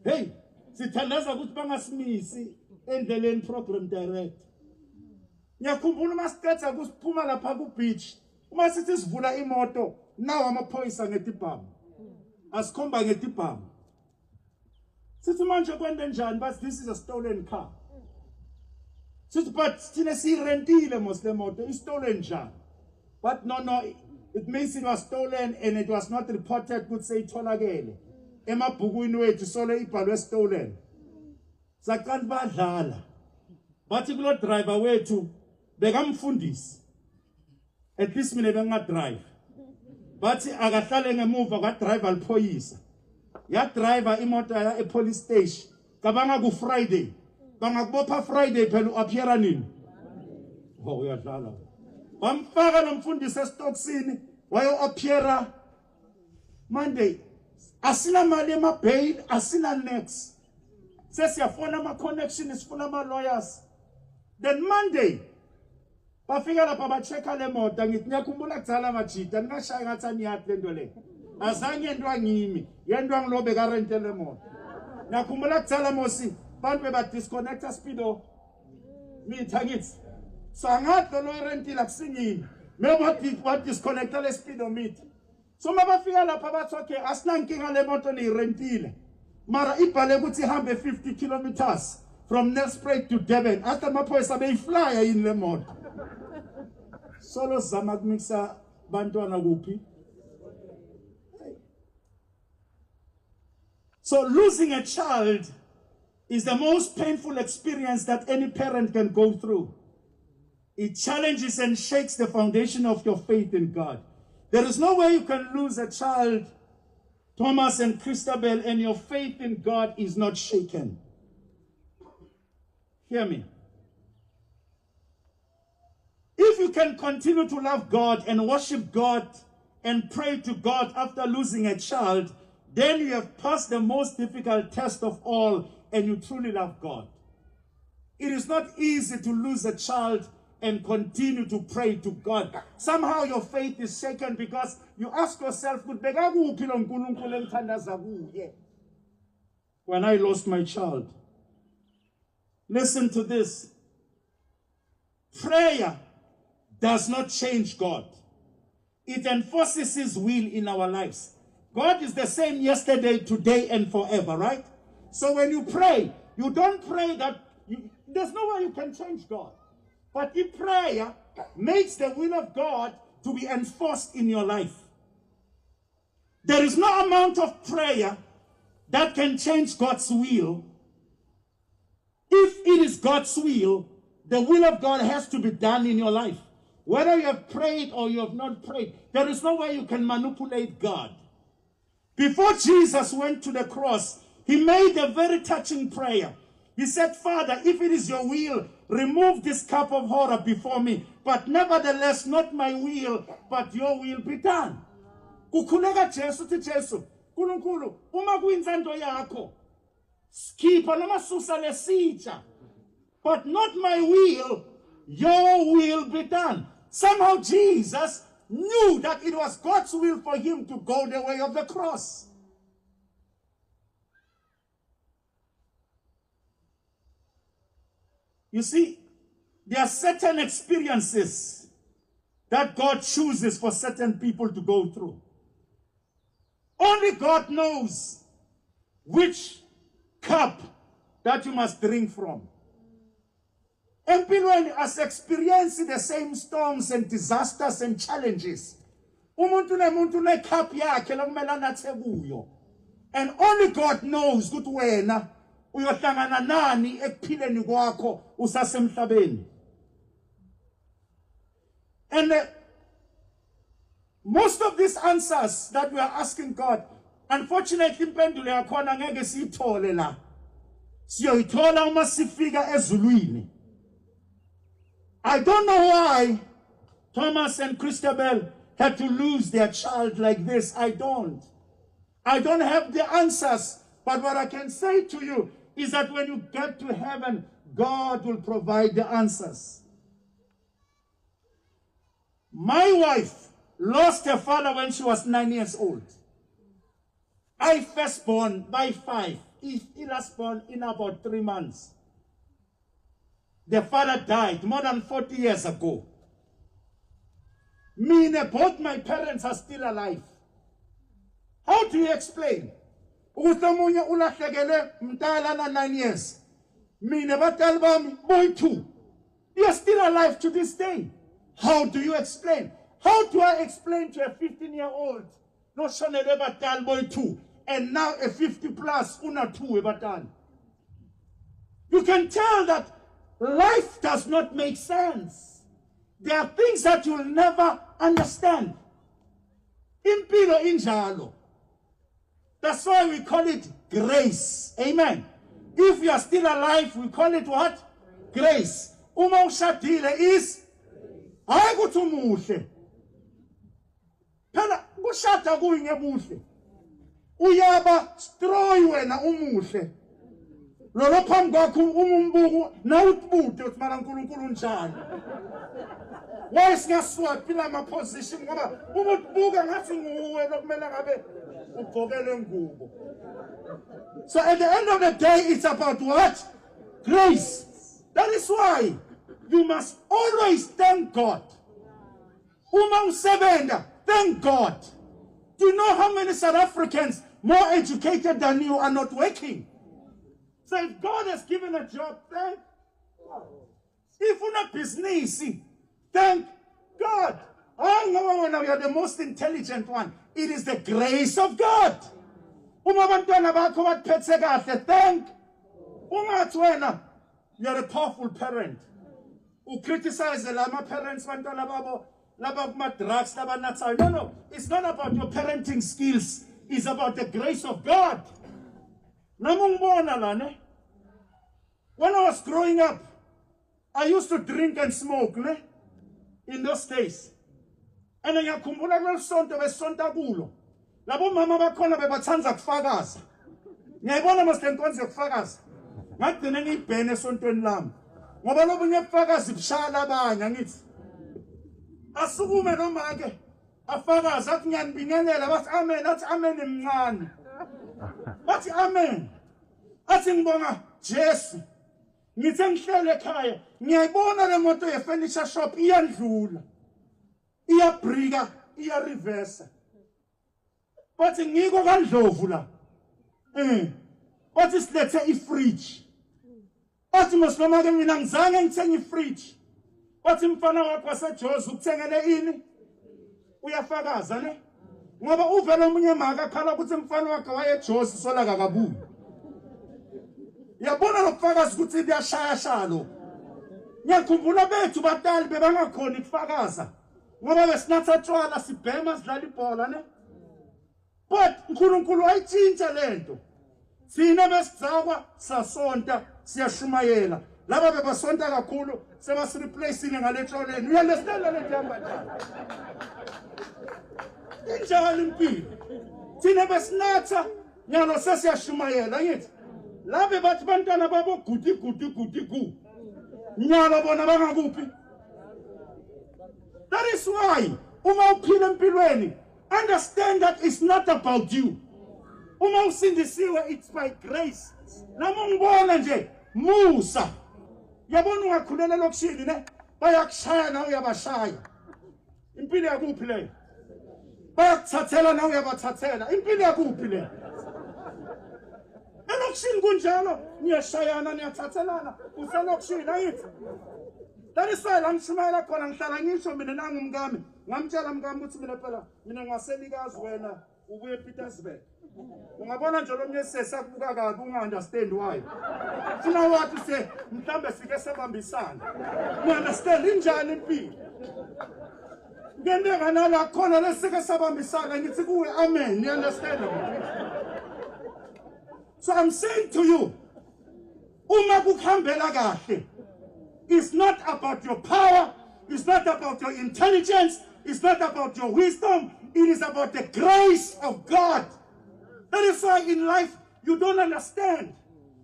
Hey, sithandaza ukuthi bangasimisi endleleni program direct. Ngiyakhumbula uma siqeda kusiphuma lapha ku beach, uma sithi sivula imoto, nawo amaphoyisa ngetibhamu. Asikhomba ngetibhamu. Sithi manje kwende njani but this is a stolen car. Sithi but thina sirentile mos le moto, is stolen njani? But no, it means it was stolen and it was not reported, could say tholakele. Emabhukwini wethu solo ibhalwe stolen. Sakanti badlala. Bathi kulo driver wethu bekamfundisi. At least mina bengadrive. Bathi akahlale ngemuva kwa driver aliphoyisa. Ya driver imoto ya police station. Kabanga ku Friday. Bangakubopha Friday phela uappeara nini? Oh uyadlala. Bamfaka nomfundisi estoksini wayo appeara Monday. Asina mali ema-bail, asina next. Sesiyafuna ama-connection, sifuna ama-lawyers. Then Monday, bafika lapha bachecka le moto, ngithi ngiyakhumbula kudala majida, ningashaya ngathi aniyati le nto le. Azange yentwa ngimi, yentwa ngilobe karente le moto. Ngiyakhumbula kudala mosi, bantu beba-disconnecta speedo. Mitha ngithi, so angathi lo rentile akusingimi. Maybe wa-disconnecta le speedo mithi. So mabafika lapha bathi okay asinankinga le moto niyirentile mara ibhale ukuthi ihambe 50 kilometers from Nelspruit to Durban after amaphoyisa beyiflya yini le moto solo zama kumixa bantwana kuphi. So losing a child is the most painful experience that any parent can go through. It challenges and shakes the foundation of your faith in God. There is no way you can lose a child, Thomas and Christabel, and your faith in God is not shaken. Hear me. If you can continue to love God and worship God and pray to God after losing a child, then you have passed the most difficult test of all and you truly love God. It is not easy to lose a child and continue to pray to God. Somehow your faith is shaken because you ask yourself, when I lost my child. Listen to this. Prayer does not change God. It enforces His will in our lives. God is the same yesterday, today, and forever, right? So when you pray, you don't pray that, there's no way you can change God. But if prayer makes the will of God to be enforced in your life, there is no amount of prayer that can change God's will. If it is God's will, the will of God has to be done in your life. Whether you have prayed or you have not prayed, there is no way you can manipulate God. Before Jesus went to the cross, He made a very touching prayer. He said, Father, if it is your will, remove this cup of horror before me. But nevertheless, not my will, but your will be done. Kukhuleka Jesu ti Jesu. Nkulunkulu, uma kuyinzando yakho. Skipha noma susa lesitsha. But not my will, your will be done. Somehow Jesus knew that it was God's will for him to go the way of the cross. You see, there are certain experiences that God chooses for certain people to go through. Only God knows which cup that you must drink from. empilweni as experiencing the same storms and disasters and challenges. Umuntu nemuntu necup yakhe lokumelana athe kuyo. And only God knows ukuthi wena uyohlangana nani ekuphileni kwakho usasemhlabeni. And most of these answers that we are asking God, unfortunately impendulo yakhona ngeke siyithole la. Siyoyithola uma sifika ezulwini. I don't know why Thomas and Christabel had to lose their child like this. I don't have the answers. But what I can say to you is that when you get to heaven, God will provide the answers. My wife lost her father when she was 9 years old. I first born by 5. He last born in about 3 months. The father died more than 40 years ago. Both my parents are still alive. How do you explain? Ukuthi ulahlekele mntala na 9 years. Mina batali bami boy 2. They are still alive to this day. How do you explain? How do I explain to a 15-year-old no shonele batali boy 2 and now a 50 plus una 2 batali? You can tell that life does not make sense. There are things that you'll never understand. Impilo injalo. That's why we call it grace. Amen. If you are still alive, we call it what? Grace. Uma ushadile is hayi kuthi umuhle. Phela kushada kuyingebuhle. Uyaba stroy wena umuhle. Lolo phambi kwakho umumbuku na ubude uthi mara uNkulunkulu unjani. Why singaswap ila ma position ngoba umubuka ngathi nguwe lokumela ngabe ugqokele ngubo. So at the end of the day it's about what? Grace. That is why you must always thank God. Uma usebenza, thank God. Do you know how many South Africans more educated than you are not working? So if God has given a job, thank God. If you're not business, thank God. Oh no, no, you're the most intelligent one. It is the grace of God. Thank. You're a powerful parent. Who criticize the lama parents, drugs, no, it's not about your parenting skills. It's about the grace of God. When I was growing up, I used to drink and smoke in those days. And I kumbula lolsonto besonta kulo. Labo mama bakhona bebathanza kufakaza. Ngiyayibona mase lenkonzo yokufakaza. Ngagcina ngibhene esontweni lami. Ngoba lobunye ubufakazi bushaya abanye ngithi. Asukume noma ke afakaza athi ngiyanibingelela bathi amen athi amen emncane. Bathi amen. Athi ngibonga Jesu. Ngithe ngihlele ekhaya ngiyayibona le moto ye furniture shop iyandlula. Iyabrika, iyareverse. Bathi ngiko kaNdlovu la. Bathi silethe ifridge. Bathi mosnoma ke mina ngizange ngithenge ifridge. Bathi mfana wakho waseJozi ukuthengele ini? Uyafakaza ne? Ngoba uvela omunye maka akhala ukuthi mfana wakhe wayeJozi sola kakabuyi. Yabona lokufakaza ukuthi kuyashaya shalo. Ngiyakhumbula bethu batali bebangakhona ukufakaza. Ngoba besinatha tshwala sibhema sidlala ibhola ne. But uNkulunkulu ayitshintsha lento. Sina besizakwa sasonta siyashumayela. Laba bebasonta kakhulu sebasireplaceile ngaletholeni. You understand lento yamba? Injalo impilo. Sina besinatha nyalo sesiyashumayela ngithi. Labe bathi bantwana babo gudi gu. Nyalo bona bangakuphi. That is why uma uphila empilweni, understand that it's not about you. Uma usindisiwe, it's by grace. Nami ngibona nje Musa. Yabona ungakhulela lokishini ne? Bayakushaya nawe uyabashaya. Impilo yakuphi le? Bayakuthathela nawe uyabathathela. Impilo yakuphi le? Elokishini kunjalo, niyashayana niyathathelana. Uselokishini ayithi. That is why I'm smiling khona ngihlala ngisho mina nangumkami ngamtshela umkami ukuthi mina ngaselikazi wena ubuye Petersburg. Ungabona nje lo myeni sesakubuka kabi unga-understand why. Funa wathi se mhlambe sike sabambisana. Understand injani impilo? Ngene nganala khona lesike sabambisana ngithi kuwe amen. You understand? So I'm saying to you, uma kukhambela kahle, it's not about your power, it's not about your intelligence, it's not about your wisdom, it is about the grace of God. That is why in life you don't understand.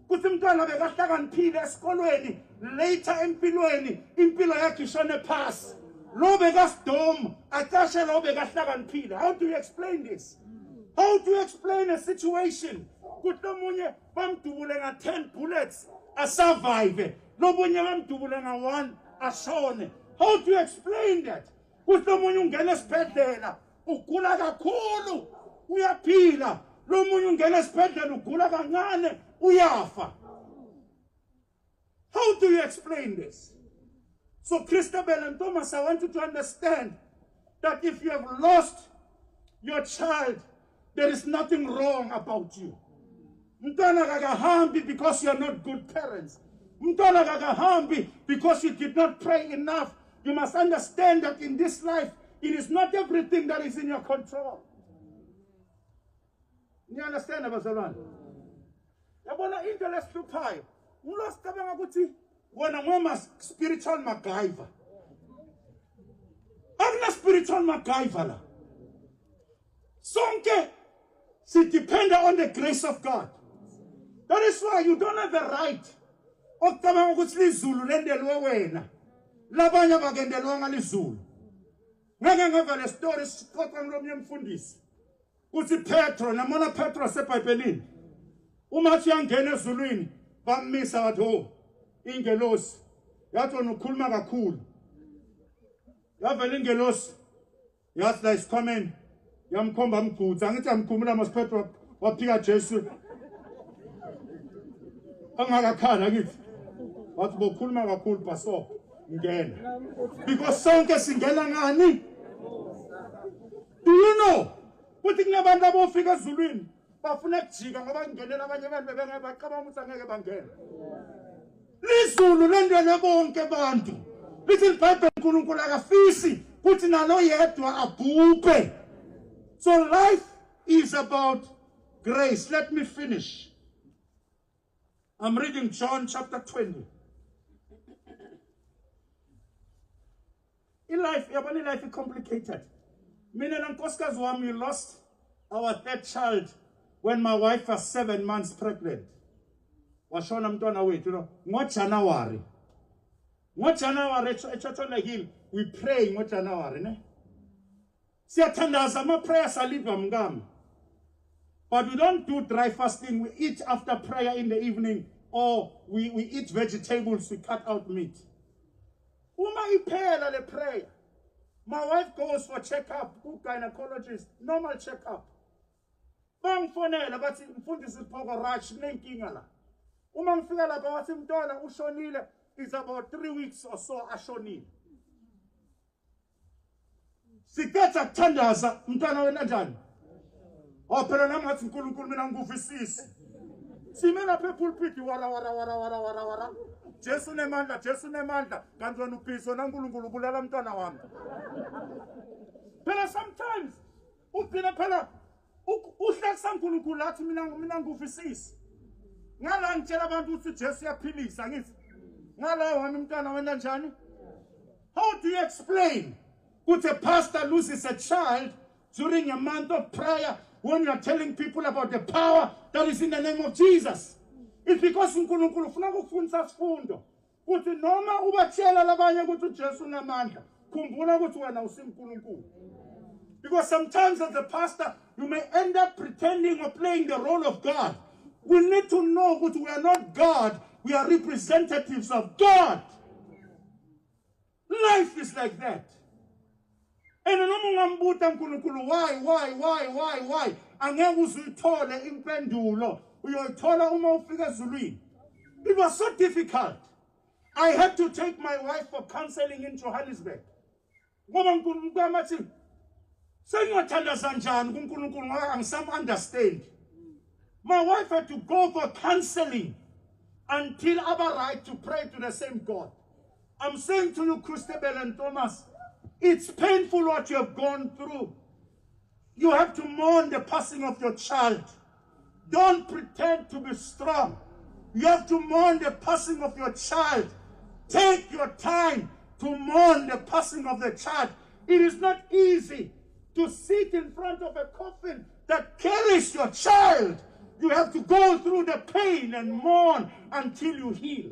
Kuthi umntwana bekahlakaniphile esikolweni, later empilweni, impilo yakhe ishone phasi. Lo bekasidom, acashe lo bekahlakaniphile. How do you explain this? How do you explain a situation? Kuthi omunye bamdubule nga-10 bullets, asurvive. Lo bunye bamdubule nga-1, ashone. How do you explain that? Kuthi omunye ungena esibhedlela, ugula kakhulu, uyaphila. Lo munye ungena esibhedlela ugula kancane, uyafa. How do you explain this? So Christabel and Thomas, I want you to understand that if you have lost your child, there is nothing wrong about you. Mntwana kakahambi because you are not good parents. Mntwana kakahambi because you did not pray enough. You must understand that in this life, it is not everything that is in your control. You understand, abazalwane? Yabona into lesihluphayo. Ulosicabanga ukuthi wena ngoma spiritual MacGyver. Akuna spiritual MacGyver la. Sonke si depend on the grace of God. That is why you don't have the right. Okucabanga ukuthi lizulu lendelwe wena. Labanye bakendelwa ngalizulu. Ngeke ngeva le story sixoxa ngomnye umfundisi. Kuthi Petro, namona Petro seBhayibhelini. Uma athi uyangena ezulwini, bamisa wathi ho, ingelosi. Yathi wena ukhuluma kakhulu. Yavela ingelosi. Yathi la is coming. Yamkhomba amgutsa, angithi amkhumula mas Petro waphika Jesu. Angakakhala ngithi. Wathi bokhuluma kakhulu pastor, ngena. Because sonke singena ngani? Do you know? Kuthi kunabantu abofika ezulwini bafuna ukujika ngoba kungenela abanye abantu bebengabacabanga ukuthi angeke bangena. Lizulu lendele bonke abantu. Lithi iBhayibheli uNkulunkulu akafisi kuthi nalo yedwa abhubhe. So life is about grace. Let me finish. I'm reading John chapter 20. In life is complicated. Mina nankosikazi wami, we lost our third child when my wife was 7 months pregnant. Washona mntwana wethu, ngoJanuary. NgoJanuary eChothola Hill, we pray ngoJanuary, ne? Siyathandaza ama-prayers aliva mngami. But we don't do dry fasting. We eat after prayer in the evening, or we eat vegetables, we cut out meat. Uma iphela le prayer. My wife goes for checkup, gynecologist, normal checkup. Bangfonela bathi mfundisi Phoko Rach nenkinga la. Uma ngifika lapha wathi mntwana ushonile, is about 3 weeks or so ashonile. Siketha kuthandaza mntwana wena njani? Oh phela nami ngathi uNkulunkulu mina ngikuvisisi. Sime lapha epulpit wara. Jesu nemandla, kanti wena uphiso naNkulunkulu ubulala mntwana wami. Phela sometimes uphila phela uhlekisa uNkulunkulu lathi mina ngikuvisisi. Ngala ngitshela abantu ukuthi Jesu uyaphilisa ngithi. Ngala wami mntwana wena njani? How do you explain? Could a pastor loses a child during a month of prayer when you are telling people about the power that is in the name of Jesus? It's because uNkulunkulu ufuna ukufundisa sifundo. Kuthi noma ubatshela labanye ukuthi uJesu unamandla, khumbula ukuthi wena usiNkulunkulu. Because sometimes as a pastor, you may end up pretending or playing the role of God. We need to know that we are not God, we are representatives of God. Life is like that. And ungambuta uNkulunkulu why? Angeke uzuyithole impendulo. Uyothola uma ufika ezulwini. It was so difficult. I had to take my wife for counseling in Johannesburg. Ngoba uNkulunkulu athi sengiwathandaza njani kuNkulunkulu ngoba angisam understand. My wife had to go for counseling until I was right to pray to the same God. I'm saying to you, Christabel and Thomas, it's painful what you have gone through. You have to mourn the passing of your child. Don't pretend to be strong. You have to mourn the passing of your child. Take your time to mourn the passing of the child. It is not easy to sit in front of a coffin that carries your child. You have to go through the pain and mourn until you heal.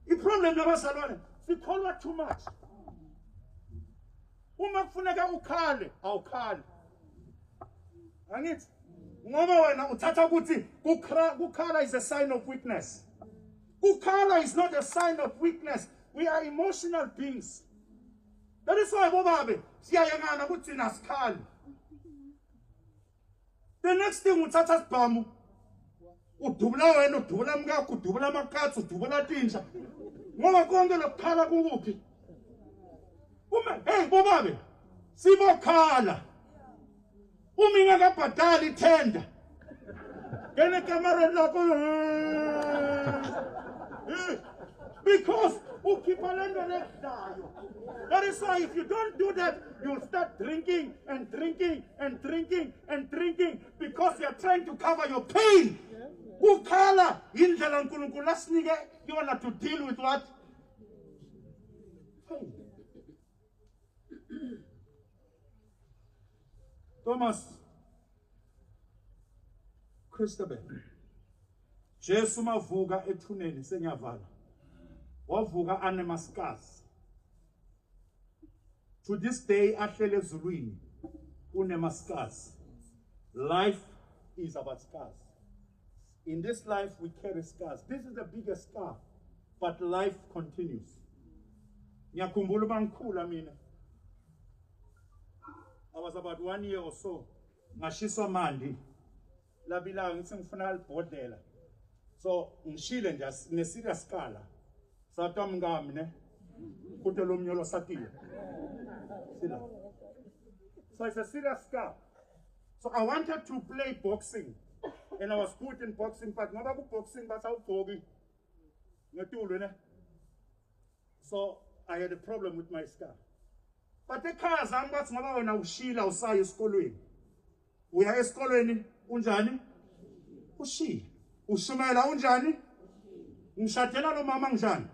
The problem nabazalwane sikholwa too much. Uma kufuneka ukhale awukhali. Angithi ngoba wena uthatha ukuthi kukhala is a sign of weakness. Kukhala is not a sign of weakness. We are emotional beings. That is why bobabe siyayangana ukuthi thina sikhali. The next thing uthatha sibhamu udubula wena udubula mkakho udubula amakatsi udubula tinja ngoba konke lokukhala kukuphi uma hey bobabe sibokhala uma ingakabhadali ithenda ngene kamareni lakho because ukhipha lento lekudlayo. That is why if you don't do that, you'll start drinking and drinking and drinking and drinking because you're trying to cover your pain. Ukhala indlela uNkulunkulu asinike yona to deal with what? Pain. Thomas, Christabel, Jesu mavuka ethuneni senyavala. Wavuka anemaskasi. To this day, ahlele ezulwini unemaskasi. Life is about scars. In this life, we carry scars. This is the biggest scar, but life continues. Ngiyakhumbula bangikhula mina. I was about 1 year or so. Ngashiswa mandi. Labila ngithi ngifuna libhodlela. So ngishile nje ne-serious scar la. Satam ngami ne. Kute lo mnyolo satile. So it's a serious scar. So I wanted to play boxing. And I was good in boxing, but not about boxing, but how foggy. So I had a problem with my scar. But the cars, I'm not going to Ushila or Sai Skolwin. We are Skolwin, Unjani, Ushi, Ushumela Unjani, Unshatela no Mamanjan,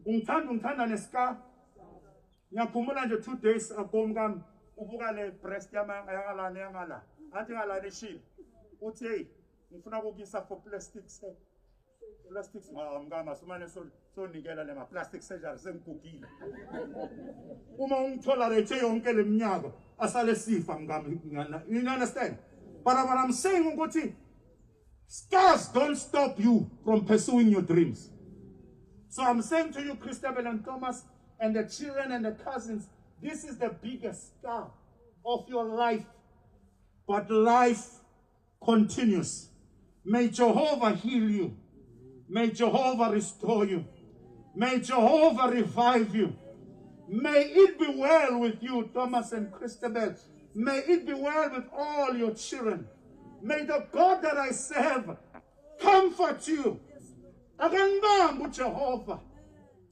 Untana Nesca, Yakumula 2 days ago, Ubugale, Prestiama, Ayala, Neamala, Antingala, the shield. Uti, ngifuna ukugisa for plastics. Plastics ngama sumane so nikela lema plastic surgery sengikugile. Uma ungitolerate yonke leminyaka asale sifa ngami. You understand? But what I'm saying ukuthi scars don't stop you from pursuing your dreams. So I'm saying to you, Christabel and Thomas and the children and the cousins, this is the biggest scar of your life. But life continues. May Jehovah heal you. May Jehovah restore you. May Jehovah revive you. May it be well with you, Thomas and Christabel. May it be well with all your children. May the God that I serve comfort you. Akanibambe Jehovah.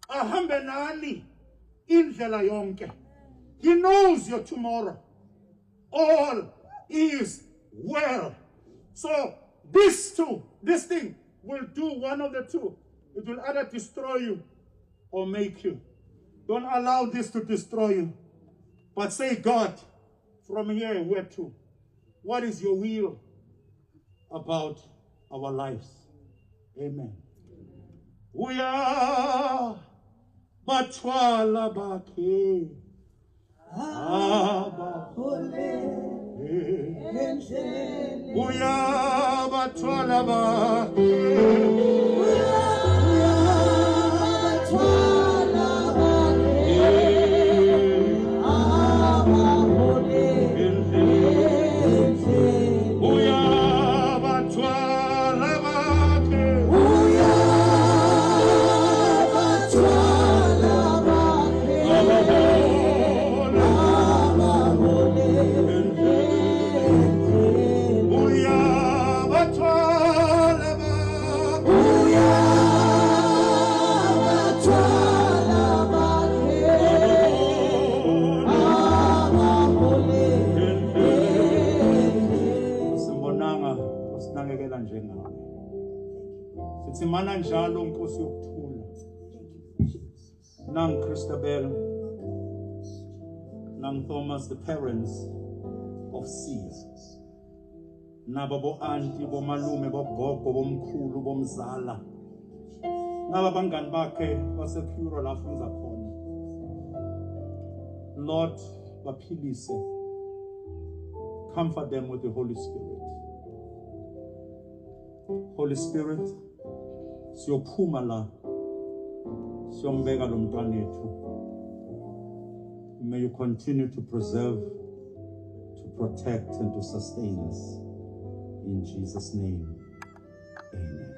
Ahambe nani indlela yonke. He knows your tomorrow. All is well. So this thing will do one of the two. It will either destroy you or make you. Don't allow this to destroy you. But say, God, from here, where to? What is your will about our lives? Amen. We are batwala bake. Uya batwala inkosi yokuthula. Nang Christabel, nang Thomas, the parents of Sia. Naba bo auntie, bo malume, bo gogo, bo mkhulu, bo mzala. Naba bangani bakhe baseCuro la afunza khona. Lord, baphilise. Comfort them with the Holy Spirit. Holy Spirit, siyophuma la, siyombeka lo mntwana wethu. May you continue to preserve, to protect, and to sustain us. In Jesus' name, amen.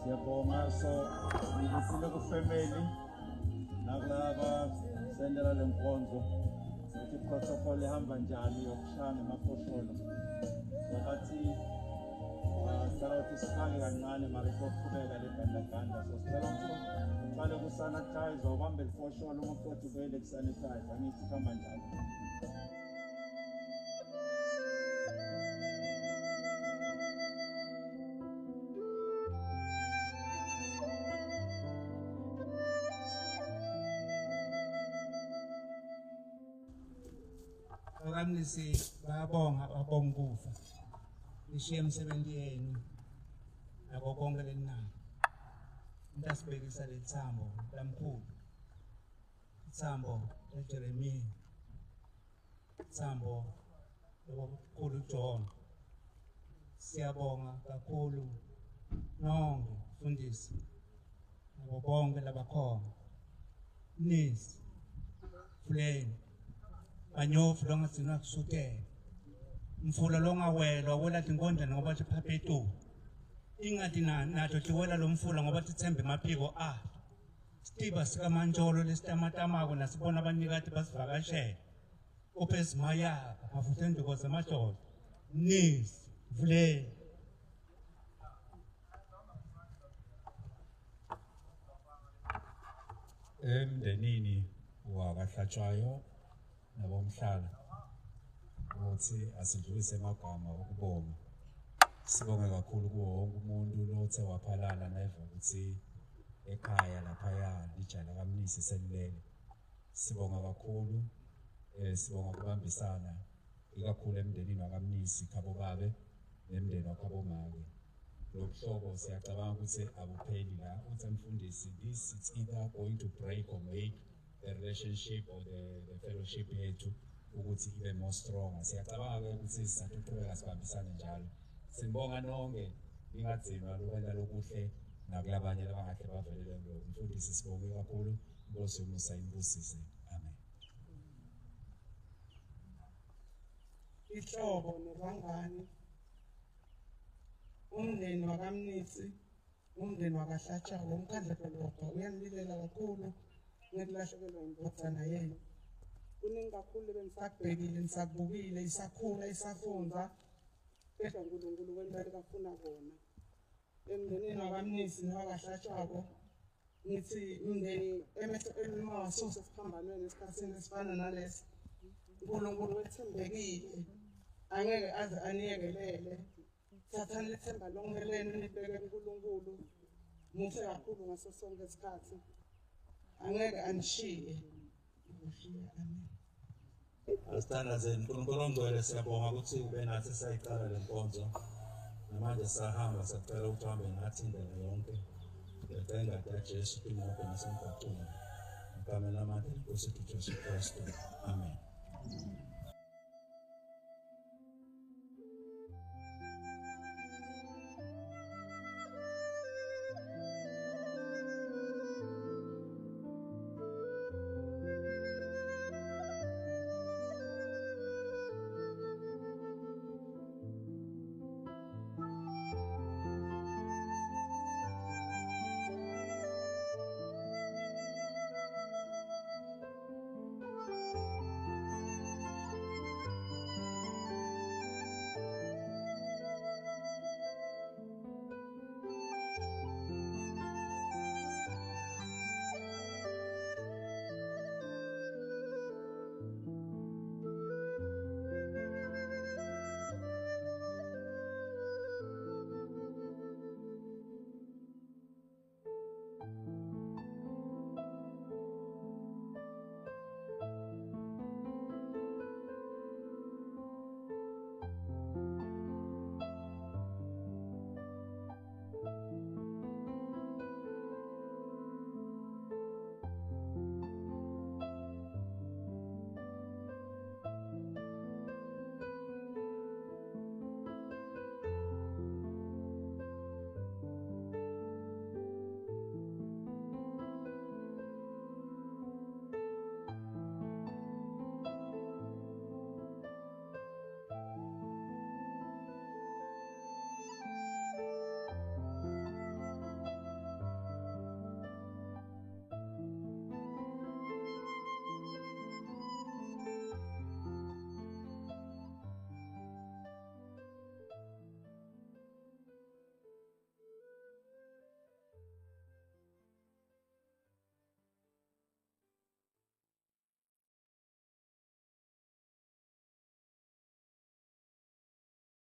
Siyabonga so ngibisile ku family nakulaba sendela lenkonzo ukuthi protocol ihamba njani yokushaya emafosholo ngathi sicela ukuthi siqale kancane mara sokuqhubeka le gandaganda so sicela ukuthi uqale kusanitize ubambe lifosholo uma uqeda uvele kusanitize angithi kuhamba njani. Mnisi bayabonga ukufa lishiye emsebenzi yenu nako konke leninayo into asibekisa lethambo lamkhulu ithambo leJeremiya ithambo lokukhulu John siyabonga kakhulu nonke mfundisi nabo bonke labakhona Mnisi Fuleni banyofu longasigcina kusukela mfula longawelwa wela tinkonjane ngoba tiphapetu ingati nato tiwela lo mfula ngoba tithembe emaphiko ato sitiba sikamanjolo lesitamatamako nasibona abanikati basivakashela uphezimaya mafutha enduko zamadoda Mnisi Fuleni emndenini wakahlatshwayo nabomhlala ukuthi asidlulise amagama okubonga sibonge kakhulu kuwo wonke umuntu lothe waphalala neva ukuthi ekhaya laphaya lijala kaMnisi selilele sibonga kakhulu sibonga ukubambisana ikakhulu emndenini wakaMnisi khabo babe nemndeni wakhabo make lobuhlobo siyacabanga ukuthi abupheli la uthi mfundisi this it's either going to break or make the relationship or the fellowship yethu ukuthi ibe more strong siyacabanga ukuthi sisaqhubeka sibambisane njalo sibonga nonke ingadzima lokwenza lokuhle nakulabanye labangahle bavelele lo mfundisi sibonge kakhulu Nkosi umusa imbusise amen. Ihlobo nebangani umndeni wakaMnisi umndeni wakahlatshwayo umkhandla dolobha uyanilela kakhulu ngekulahlekelwa indodana yenu kuningi kakhulu bengisakubhekile ngisakubukile isakhula isafunza kodwa uNkulunkulu wenza lekafuna kona emndenini wakaMnisi nowakahlatshwako ngithi umndeni emawasusa esiphambanweni esikhathini esifana nalesi uNkulunkulu wethembekile angeke aze aniyekelele thathani lethemba lonke lenu nibeke kuNkulunkulu muhle kakhulu ngaso sonke isikhathi angeke anishiye amen. Asithandazeni uNkulunkulu ongcwele siyabonga ukuthi ube nathi sayiqala le nkonzo namanje sahamba sacela ukuthi uhambe nathi indlela yonke ngeqenga likaJesu phinope nasemgwaqweni egameni lamandla eNkosi yethu uJesu Kristu amen.